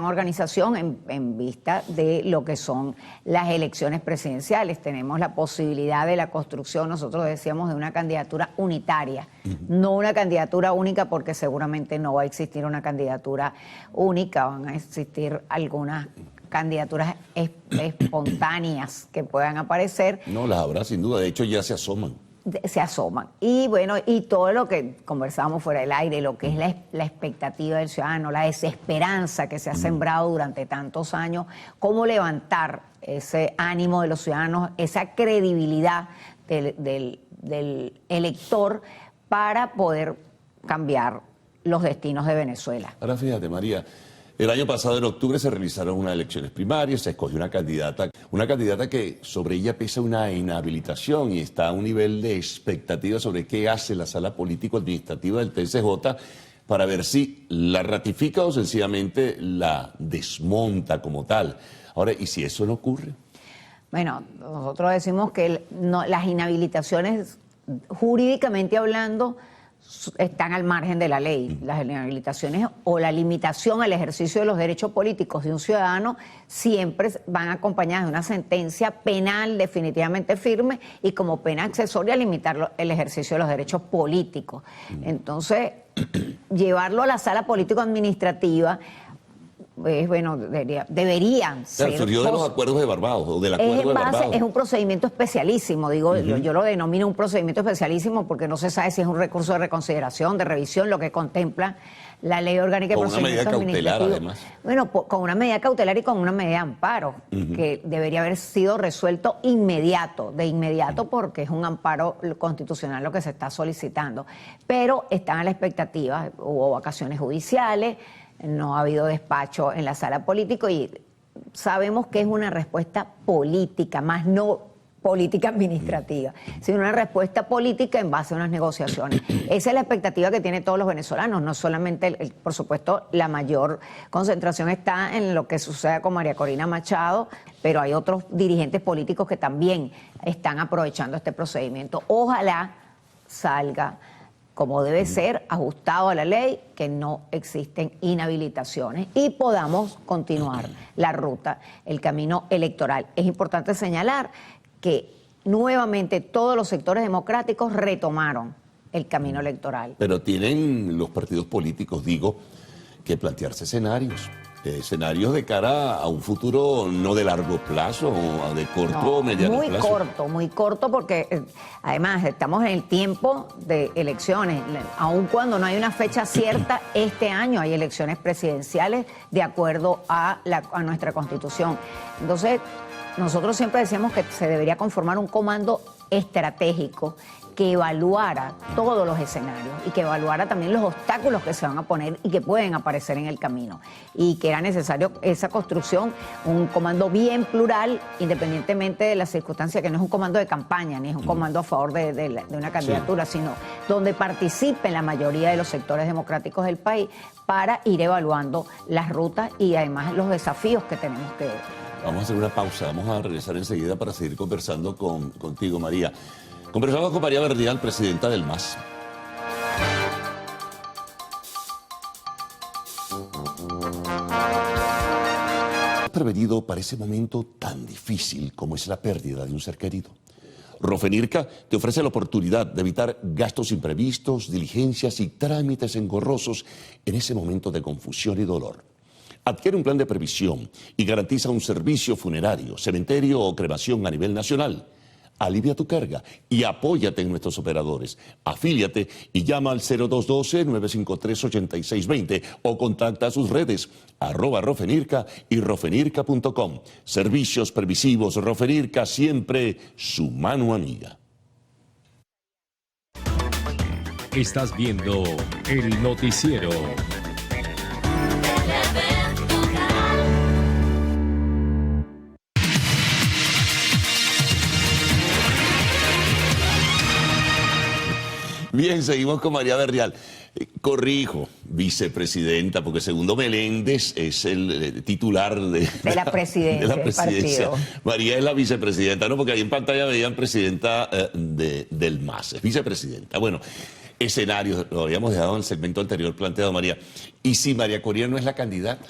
organización en vista de lo que son las elecciones presidenciales. Tenemos la posibilidad de la construcción, nosotros decíamos, de una candidatura unitaria, no una candidatura única, porque seguramente no va a existir una candidatura única, van a existir algunas candidaturas espontáneas que puedan aparecer. No, las habrá sin duda, de hecho ya se asoman. Y bueno, y todo lo que conversábamos fuera del aire, lo que es la expectativa del ciudadano, la desesperanza que se ha sembrado durante tantos años, cómo levantar ese ánimo de los ciudadanos, esa credibilidad del elector para poder cambiar los destinos de Venezuela. Ahora fíjate, María, el año pasado en octubre se realizaron unas elecciones primarias, se escogió una candidata que sobre ella pesa una inhabilitación y está a un nivel de expectativa sobre qué hace la sala político-administrativa del TSJ para ver si la ratifica o sencillamente la desmonta como tal. Ahora, ¿y si eso no ocurre? Bueno, nosotros decimos que las inhabilitaciones, jurídicamente hablando, están al margen de la ley. Las inhabilitaciones o la limitación al ejercicio de los derechos políticos de un ciudadano siempre van acompañadas de una sentencia penal definitivamente firme y como pena accesoria limitar el ejercicio de los derechos políticos. Entonces, llevarlo a la sala político-administrativa, bueno, deberían ser. Surgió de los acuerdos de Barbados, o del acuerdo de Barbados. Es un procedimiento especialísimo, digo, yo lo denomino un procedimiento especialísimo porque no se sabe si es un recurso de reconsideración, de revisión, lo que contempla la Ley Orgánica de Procedimientos Administrativos. Con una medida cautelar, además. Bueno, con una medida cautelar y con una medida de amparo, que debería haber sido resuelto de inmediato, porque es un amparo constitucional lo que se está solicitando. Pero están a la expectativa, hubo vacaciones judiciales, no ha habido despacho en la sala política y sabemos que es una respuesta política, más no política administrativa, sino una respuesta política en base a unas negociaciones. Esa es la expectativa que tienen todos los venezolanos, no solamente, por supuesto, la mayor concentración está en lo que suceda con María Corina Machado, pero hay otros dirigentes políticos que también están aprovechando este procedimiento. Ojalá salga como debe ser, ajustado a la ley, que no existen inhabilitaciones y podamos continuar la ruta, el camino electoral. Es importante señalar que nuevamente todos los sectores democráticos retomaron el camino electoral. Pero tienen los partidos políticos, digo, que plantearse escenarios. Escenarios de cara a un futuro no de largo plazo, o de corto o mediano plazo. Muy corto, porque además estamos en el tiempo de elecciones. Aun cuando no hay una fecha cierta, este año hay elecciones presidenciales de acuerdo a nuestra Constitución. Entonces, nosotros siempre decíamos que se debería conformar un comando estratégico que evaluara todos los escenarios y que evaluara también los obstáculos que se van a poner y que pueden aparecer en el camino. Y que era necesario esa construcción, un comando bien plural, independientemente de las circunstancias, que no es un comando de campaña, ni es un comando a favor de una candidatura, sino donde participen la mayoría de los sectores democráticos del país para ir evaluando las rutas y además los desafíos que tenemos que... Vamos a hacer una pausa, vamos a regresar enseguida para seguir conversando contigo, María. Conversamos con María Verdial, presidenta del MAS. Prevenido para ese momento tan difícil como es la pérdida de un ser querido. Rofenirca te ofrece la oportunidad de evitar gastos imprevistos, diligencias y trámites engorrosos en ese momento de confusión y dolor. Adquiere un plan de previsión y garantiza un servicio funerario, cementerio o cremación a nivel nacional. Alivia tu carga y apóyate en nuestros operadores. Afíliate y llama al 0212-953-8620 o contacta a sus redes @Rofenirca y rofenirca.com. Servicios previsivos Rofenirca, siempre su mano amiga. Estás viendo el noticiero. Bien, seguimos con María Verdial. Corrijo, vicepresidenta, porque Segundo Meléndez es el titular de la presidencia. Del partido. María es la vicepresidenta, ¿no? Porque ahí en pantalla veían presidenta del MAS, es vicepresidenta. Bueno, escenarios, lo habíamos dejado en el segmento anterior planteado, María. ¿Y si María Corina no es la candidata?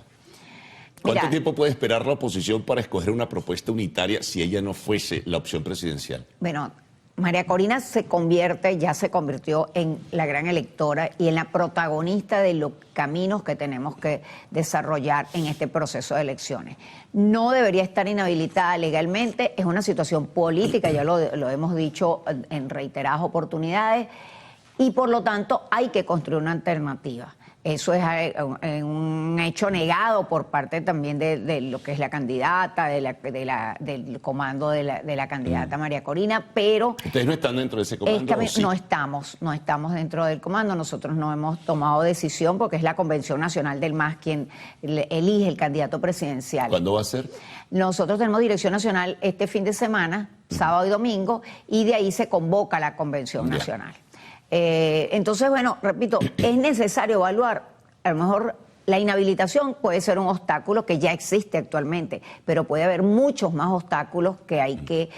¿Cuánto tiempo puede esperar la oposición para escoger una propuesta unitaria si ella no fuese la opción presidencial? Bueno, María Corina ya se convirtió en la gran electora y en la protagonista de los caminos que tenemos que desarrollar en este proceso de elecciones. No debería estar inhabilitada legalmente, es una situación política, ya lo hemos dicho en reiteradas oportunidades, y por lo tanto hay que construir una alternativa. Eso es un hecho negado por parte también de lo que es la candidata, del comando de la candidata María Corina, pero... ¿Ustedes no están dentro de ese comando? Sí? No estamos dentro del comando, nosotros no hemos tomado decisión porque es la Convención Nacional del MAS quien elige el candidato presidencial. ¿Cuándo va a ser? Nosotros tenemos dirección nacional este fin de semana, sábado y domingo, y de ahí se convoca la Convención Nacional. Entonces, bueno, repito, es necesario evaluar, a lo mejor la inhabilitación puede ser un obstáculo que ya existe actualmente, pero puede haber muchos más obstáculos que hay que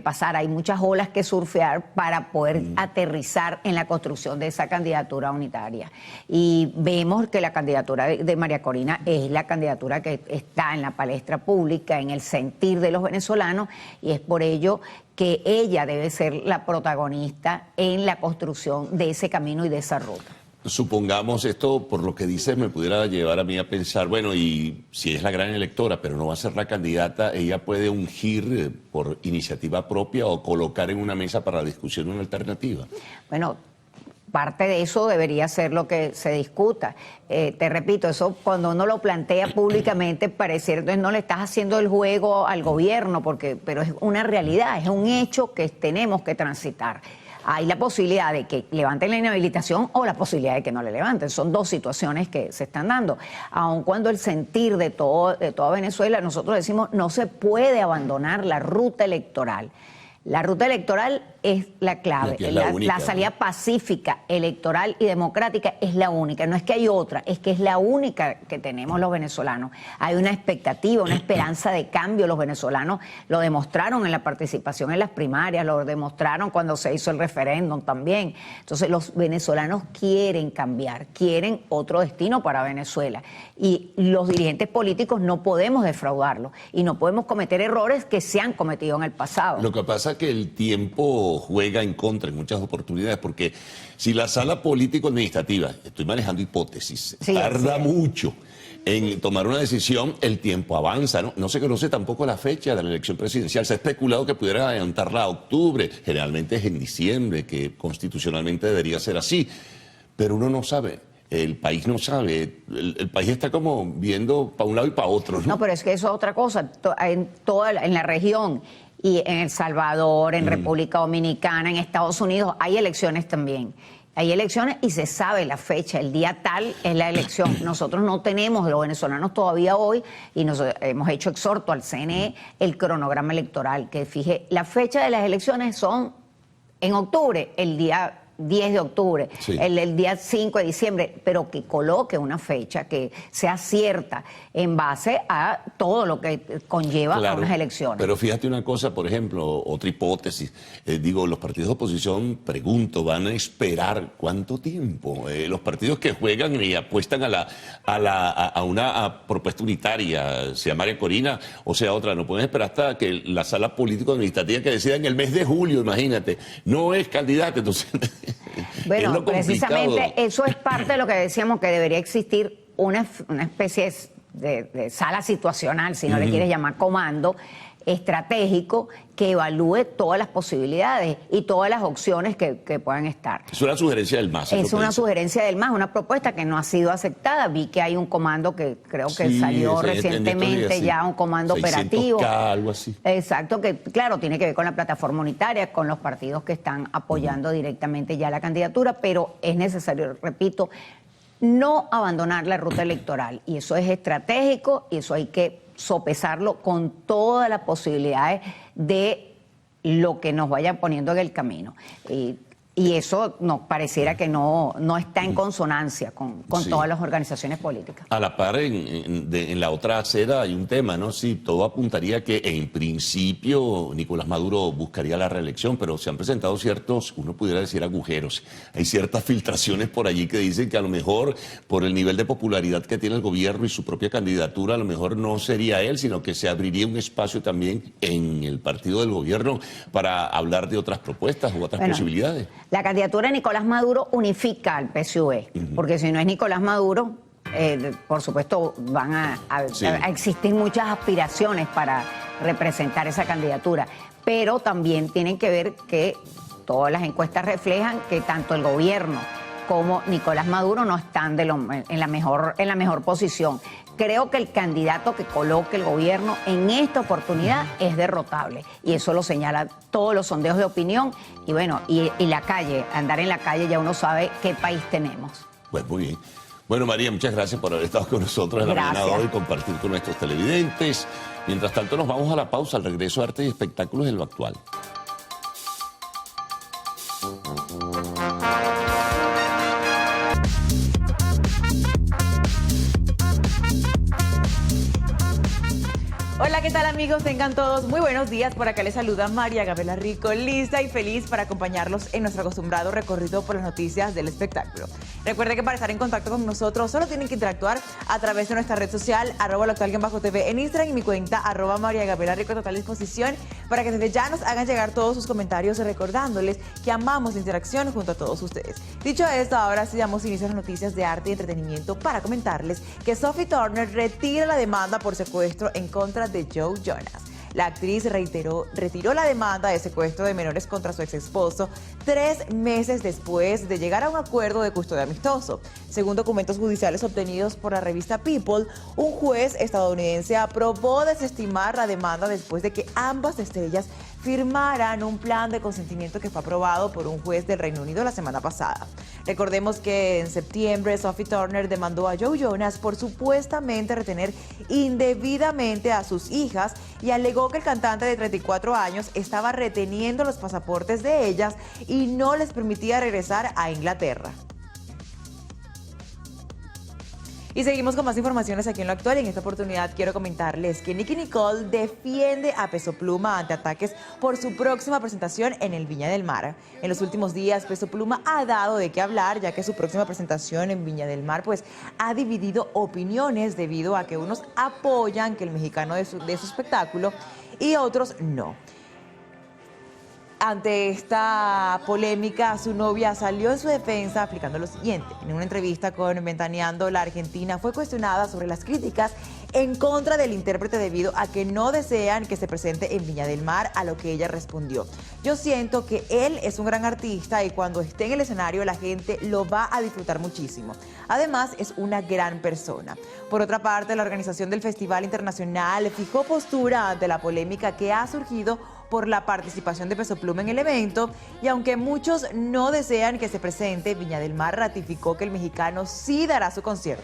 pasar, hay muchas olas que surfear para poder aterrizar en la construcción de esa candidatura unitaria. Y vemos que la candidatura de María Corina es la candidatura que está en la palestra pública, en el sentir de los venezolanos, y es por ello que ella debe ser la protagonista en la construcción de ese camino y de esa ruta. Supongamos esto, por lo que dices, me pudiera llevar a mí a pensar, bueno, y si es la gran electora, pero no va a ser la candidata, ella puede ungir por iniciativa propia o colocar en una mesa para la discusión una alternativa. Bueno, parte de eso debería ser lo que se discuta. Te repito, eso cuando uno lo plantea públicamente pareciera, entonces no le estás haciendo el juego al gobierno, pero es una realidad, es un hecho que tenemos que transitar. hay la posibilidad de que levanten la inhabilitación o la posibilidad de que no le levanten. Son dos situaciones que se están dando. Aun cuando el sentir de toda Venezuela, nosotros decimos, no se puede abandonar la ruta electoral. La ruta electoral es la clave. La salida pacífica, electoral y democrática es la única. No es que hay otra, es que es la única que tenemos los venezolanos. Hay una expectativa, una esperanza de cambio. Los venezolanos lo demostraron en la participación en las primarias, lo demostraron cuando se hizo el referéndum también. Entonces los venezolanos quieren cambiar, quieren otro destino para Venezuela. Y los dirigentes políticos no podemos defraudarlos y no podemos cometer errores que se han cometido en el pasado. Lo que pasa es que el tiempo juega en contra en muchas oportunidades, porque si la sala político-administrativa, estoy manejando hipótesis, tarda mucho en tomar una decisión, el tiempo avanza, ¿no? No se conoce tampoco la fecha de la elección presidencial. Se ha especulado que pudiera adelantarla a octubre, generalmente es en diciembre, que constitucionalmente debería ser así, pero uno no sabe. El país no sabe, el país está como viendo para un lado y para otro, ¿no? No, pero es que eso es otra cosa. En la región y en El Salvador, en República Dominicana, en Estados Unidos, hay elecciones también. Hay elecciones y se sabe la fecha, el día tal es la elección. Nosotros no tenemos, los venezolanos todavía hoy, y nos hemos hecho exhorto al CNE, el cronograma electoral, que fije, la fecha de las elecciones son en octubre, el día 10 de octubre, el día 5 de diciembre, pero que coloque una fecha que sea cierta en base a todo lo que conlleva a unas elecciones. Pero fíjate una cosa, por ejemplo, otra hipótesis, los partidos de oposición, pregunto, ¿van a esperar cuánto tiempo? Los partidos que juegan y apuestan a una propuesta unitaria, sea María Corina o sea otra, no pueden esperar hasta que la sala político-administrativa que decida en el mes de julio, imagínate, no es candidato, entonces... Bueno, precisamente eso es parte de lo que decíamos, que debería existir una especie de sala situacional, si no le quieres llamar comando, estratégico, que evalúe todas las posibilidades y todas las opciones que puedan estar. Es una sugerencia del MAS. Es una sugerencia del MAS, una propuesta que no ha sido aceptada. Vi que hay un comando que creo que salió recientemente, ya un comando operativo. Algo así. Exacto, que claro, tiene que ver con la plataforma unitaria, con los partidos que están apoyando directamente ya la candidatura, pero es necesario, repito, no abandonar la ruta electoral. Y eso es estratégico y eso hay que sopesarlo con todas las posibilidades de lo que nos vayan poniendo en el camino. Y eso nos pareciera que no está en consonancia con todas las organizaciones políticas. A la par, en la otra acera hay un tema, ¿no? Sí, todo apuntaría que en principio Nicolás Maduro buscaría la reelección, pero se han presentado ciertos, uno pudiera decir, agujeros. Hay ciertas filtraciones por allí que dicen que a lo mejor por el nivel de popularidad que tiene el gobierno y su propia candidatura, a lo mejor no sería él, sino que se abriría un espacio también en el partido del gobierno para hablar de otras propuestas u otras posibilidades. La candidatura de Nicolás Maduro unifica al PSUV, porque si no es Nicolás Maduro, por supuesto van a existir muchas aspiraciones para representar esa candidatura, pero también tienen que ver que todas las encuestas reflejan que tanto el gobierno como Nicolás Maduro no están en la mejor posición. Creo que el candidato que coloque el gobierno en esta oportunidad es derrotable y eso lo señalan todos los sondeos de opinión y bueno, y la calle, andar en la calle ya uno sabe qué país tenemos. Pues muy bien. Bueno, María, muchas gracias por haber estado con nosotros en la mañana de hoy, compartir con nuestros televidentes. Mientras tanto nos vamos a la pausa, al regreso de Arte y Espectáculos en lo actual. Hola, ¿qué tal amigos? Tengan todos muy buenos días. Por acá les saluda María Gabriela Rico, lista y feliz para acompañarlos en nuestro acostumbrado recorrido por las noticias del espectáculo. Recuerden que para estar en contacto con nosotros solo tienen que interactuar a través de nuestra red social @loactual_tv en Instagram y mi cuenta @María Gabriela Rico, total disposición para que desde ya nos hagan llegar todos sus comentarios, recordándoles que amamos la interacción junto a todos ustedes. Dicho esto, ahora sí damos inicio a las noticias de arte y entretenimiento para comentarles que Sophie Turner retira la demanda por secuestro en contra de Joe Jonas. La actriz retiró la demanda de secuestro de menores contra su ex esposo 3 meses después de llegar a un acuerdo de custodia amistoso. Según documentos judiciales obtenidos por la revista People, un juez estadounidense aprobó desestimar la demanda después de que ambas estrellas firmaran un plan de consentimiento que fue aprobado por un juez del Reino Unido la semana pasada. Recordemos que en septiembre Sophie Turner demandó a Joe Jonas por supuestamente retener indebidamente a sus hijas y alegó que el cantante de 34 años estaba reteniendo los pasaportes de ellas y no les permitía regresar a Inglaterra. Y seguimos con más informaciones aquí en Lo Actual y en esta oportunidad quiero comentarles que Nicki Nicole defiende a Peso Pluma ante ataques por su próxima presentación en el Viña del Mar. En los últimos días Peso Pluma ha dado de qué hablar, ya que su próxima presentación en Viña del Mar pues ha dividido opiniones debido a que unos apoyan que el mexicano de su espectáculo y otros no. Ante esta polémica, su novia salió en su defensa aplicando lo siguiente. En una entrevista con Ventaneando la Argentina fue cuestionada sobre las críticas en contra del intérprete debido a que no desean que se presente en Viña del Mar, a lo que ella respondió: yo siento que él es un gran artista y cuando esté en el escenario la gente lo va a disfrutar muchísimo. Además, es una gran persona. Por otra parte, la organización del Festival Internacional fijó postura ante la polémica que ha surgido por la participación de Peso Pluma en el evento, y aunque muchos no desean que se presente, Viña del Mar ratificó que el mexicano sí dará su concierto.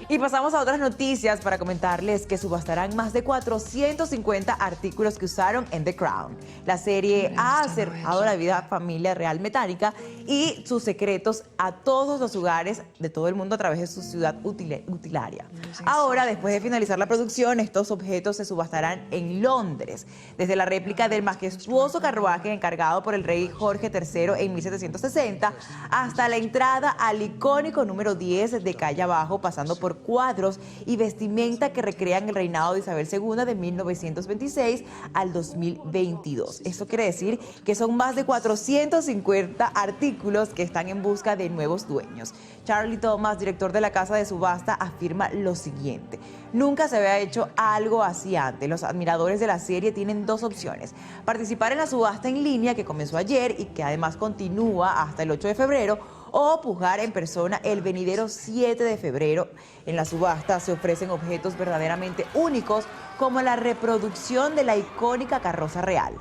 Y pasamos a otras noticias para comentarles que subastarán más de 450 artículos que usaron en The Crown. La serie ha acercado la vida familia real británica y sus secretos a todos los hogares de todo el mundo a través de su ciudad utilaria. Ahora, después de finalizar la producción, estos objetos se subastarán en Londres. Desde la réplica del majestuoso carruaje encargado por el rey Jorge III en 1760 hasta la entrada al icónico número 10 de calle abajo, pasando por cuadros y vestimenta que recrean el reinado de Isabel II de 1926 al 2022. Esto quiere decir que son más de 450 artículos que están en busca de nuevos dueños. Charlie Thomas, director de la casa de subasta, afirma lo siguiente: nunca se había hecho algo así antes. Los admiradores de la serie tienen dos opciones: participar en la subasta en línea que comenzó ayer y que además continúa hasta el 8 de febrero, o pujar en persona el venidero 7 de febrero. En la subasta se ofrecen objetos verdaderamente únicos, como la reproducción de la icónica carroza real.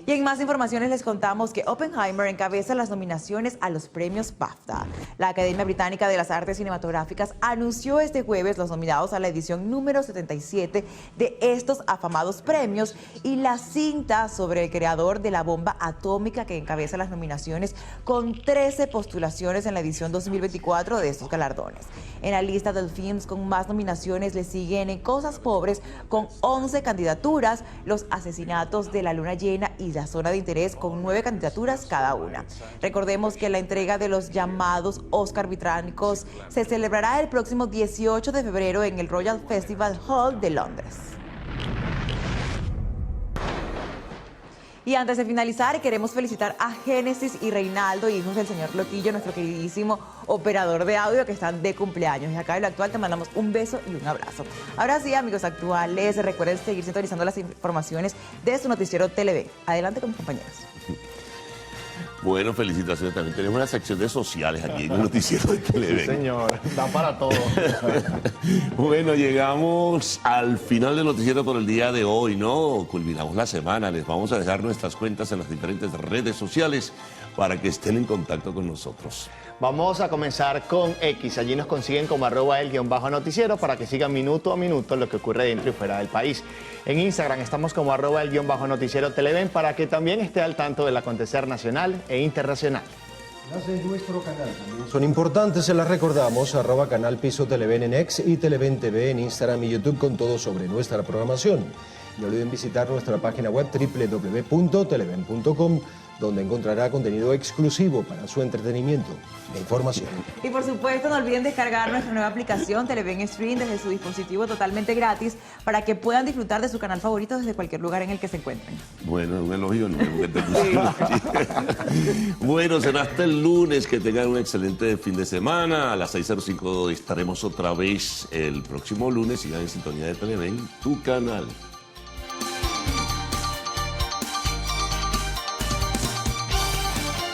Y en más informaciones les contamos que Oppenheimer encabeza las nominaciones a los premios BAFTA. La Academia Británica de las Artes Cinematográficas anunció este jueves los nominados a la edición número 77 de estos afamados premios y la cinta sobre el creador de la bomba atómica que encabeza las nominaciones con 13 postulaciones en la edición 2024 de estos galardones. En la lista de films con más nominaciones le siguen Cosas Pobres con 11 candidaturas, Los asesinatos de la luna llena y La zona de interés con 9 candidaturas cada una. Recordemos que la entrega de los llamados Oscar británicos se celebrará el próximo 18 de febrero en el Royal Festival Hall de Londres. Y antes de finalizar, queremos felicitar a Génesis y Reinaldo, hijos del señor Loquillo, nuestro queridísimo operador de audio, que están de cumpleaños. Y acá en Lo Actual te mandamos un beso y un abrazo. Ahora sí, amigos actuales, recuerden seguir sintonizando las informaciones de su noticiero TLV. Adelante con mis compañeros. Bueno, felicitaciones. También tenemos una sección de sociales aquí en el noticiero de TLV. Sí, señor, da para todo. Bueno, llegamos al final del noticiero por el día de hoy, ¿no? Culminamos la semana. Les vamos a dejar nuestras cuentas en las diferentes redes sociales para que estén en contacto con nosotros. Vamos a comenzar con X. Allí nos consiguen como @el_noticiero para que sigan minuto a minuto lo que ocurre dentro y fuera del país. En Instagram estamos como @el_noticiero Televen para que también esté al tanto del acontecer nacional e internacional. Las de nuestro canal también son importantes, se las recordamos, @canal Piso Televen en X y Televen TV en Instagram y YouTube con todo sobre nuestra programación. No olviden visitar nuestra página web www.televen.com, donde encontrará contenido exclusivo para su entretenimiento e información. Y por supuesto, no olviden descargar nuestra nueva aplicación Televen Stream desde su dispositivo totalmente gratis para que puedan disfrutar de su canal favorito desde cualquier lugar en el que se encuentren. Bueno, un elogio nuevo que te pusieron. Bueno, será hasta el lunes. Que tengan un excelente fin de semana. A las 6:05 estaremos otra vez el próximo lunes. Sigan en sintonía de Televen, tu canal.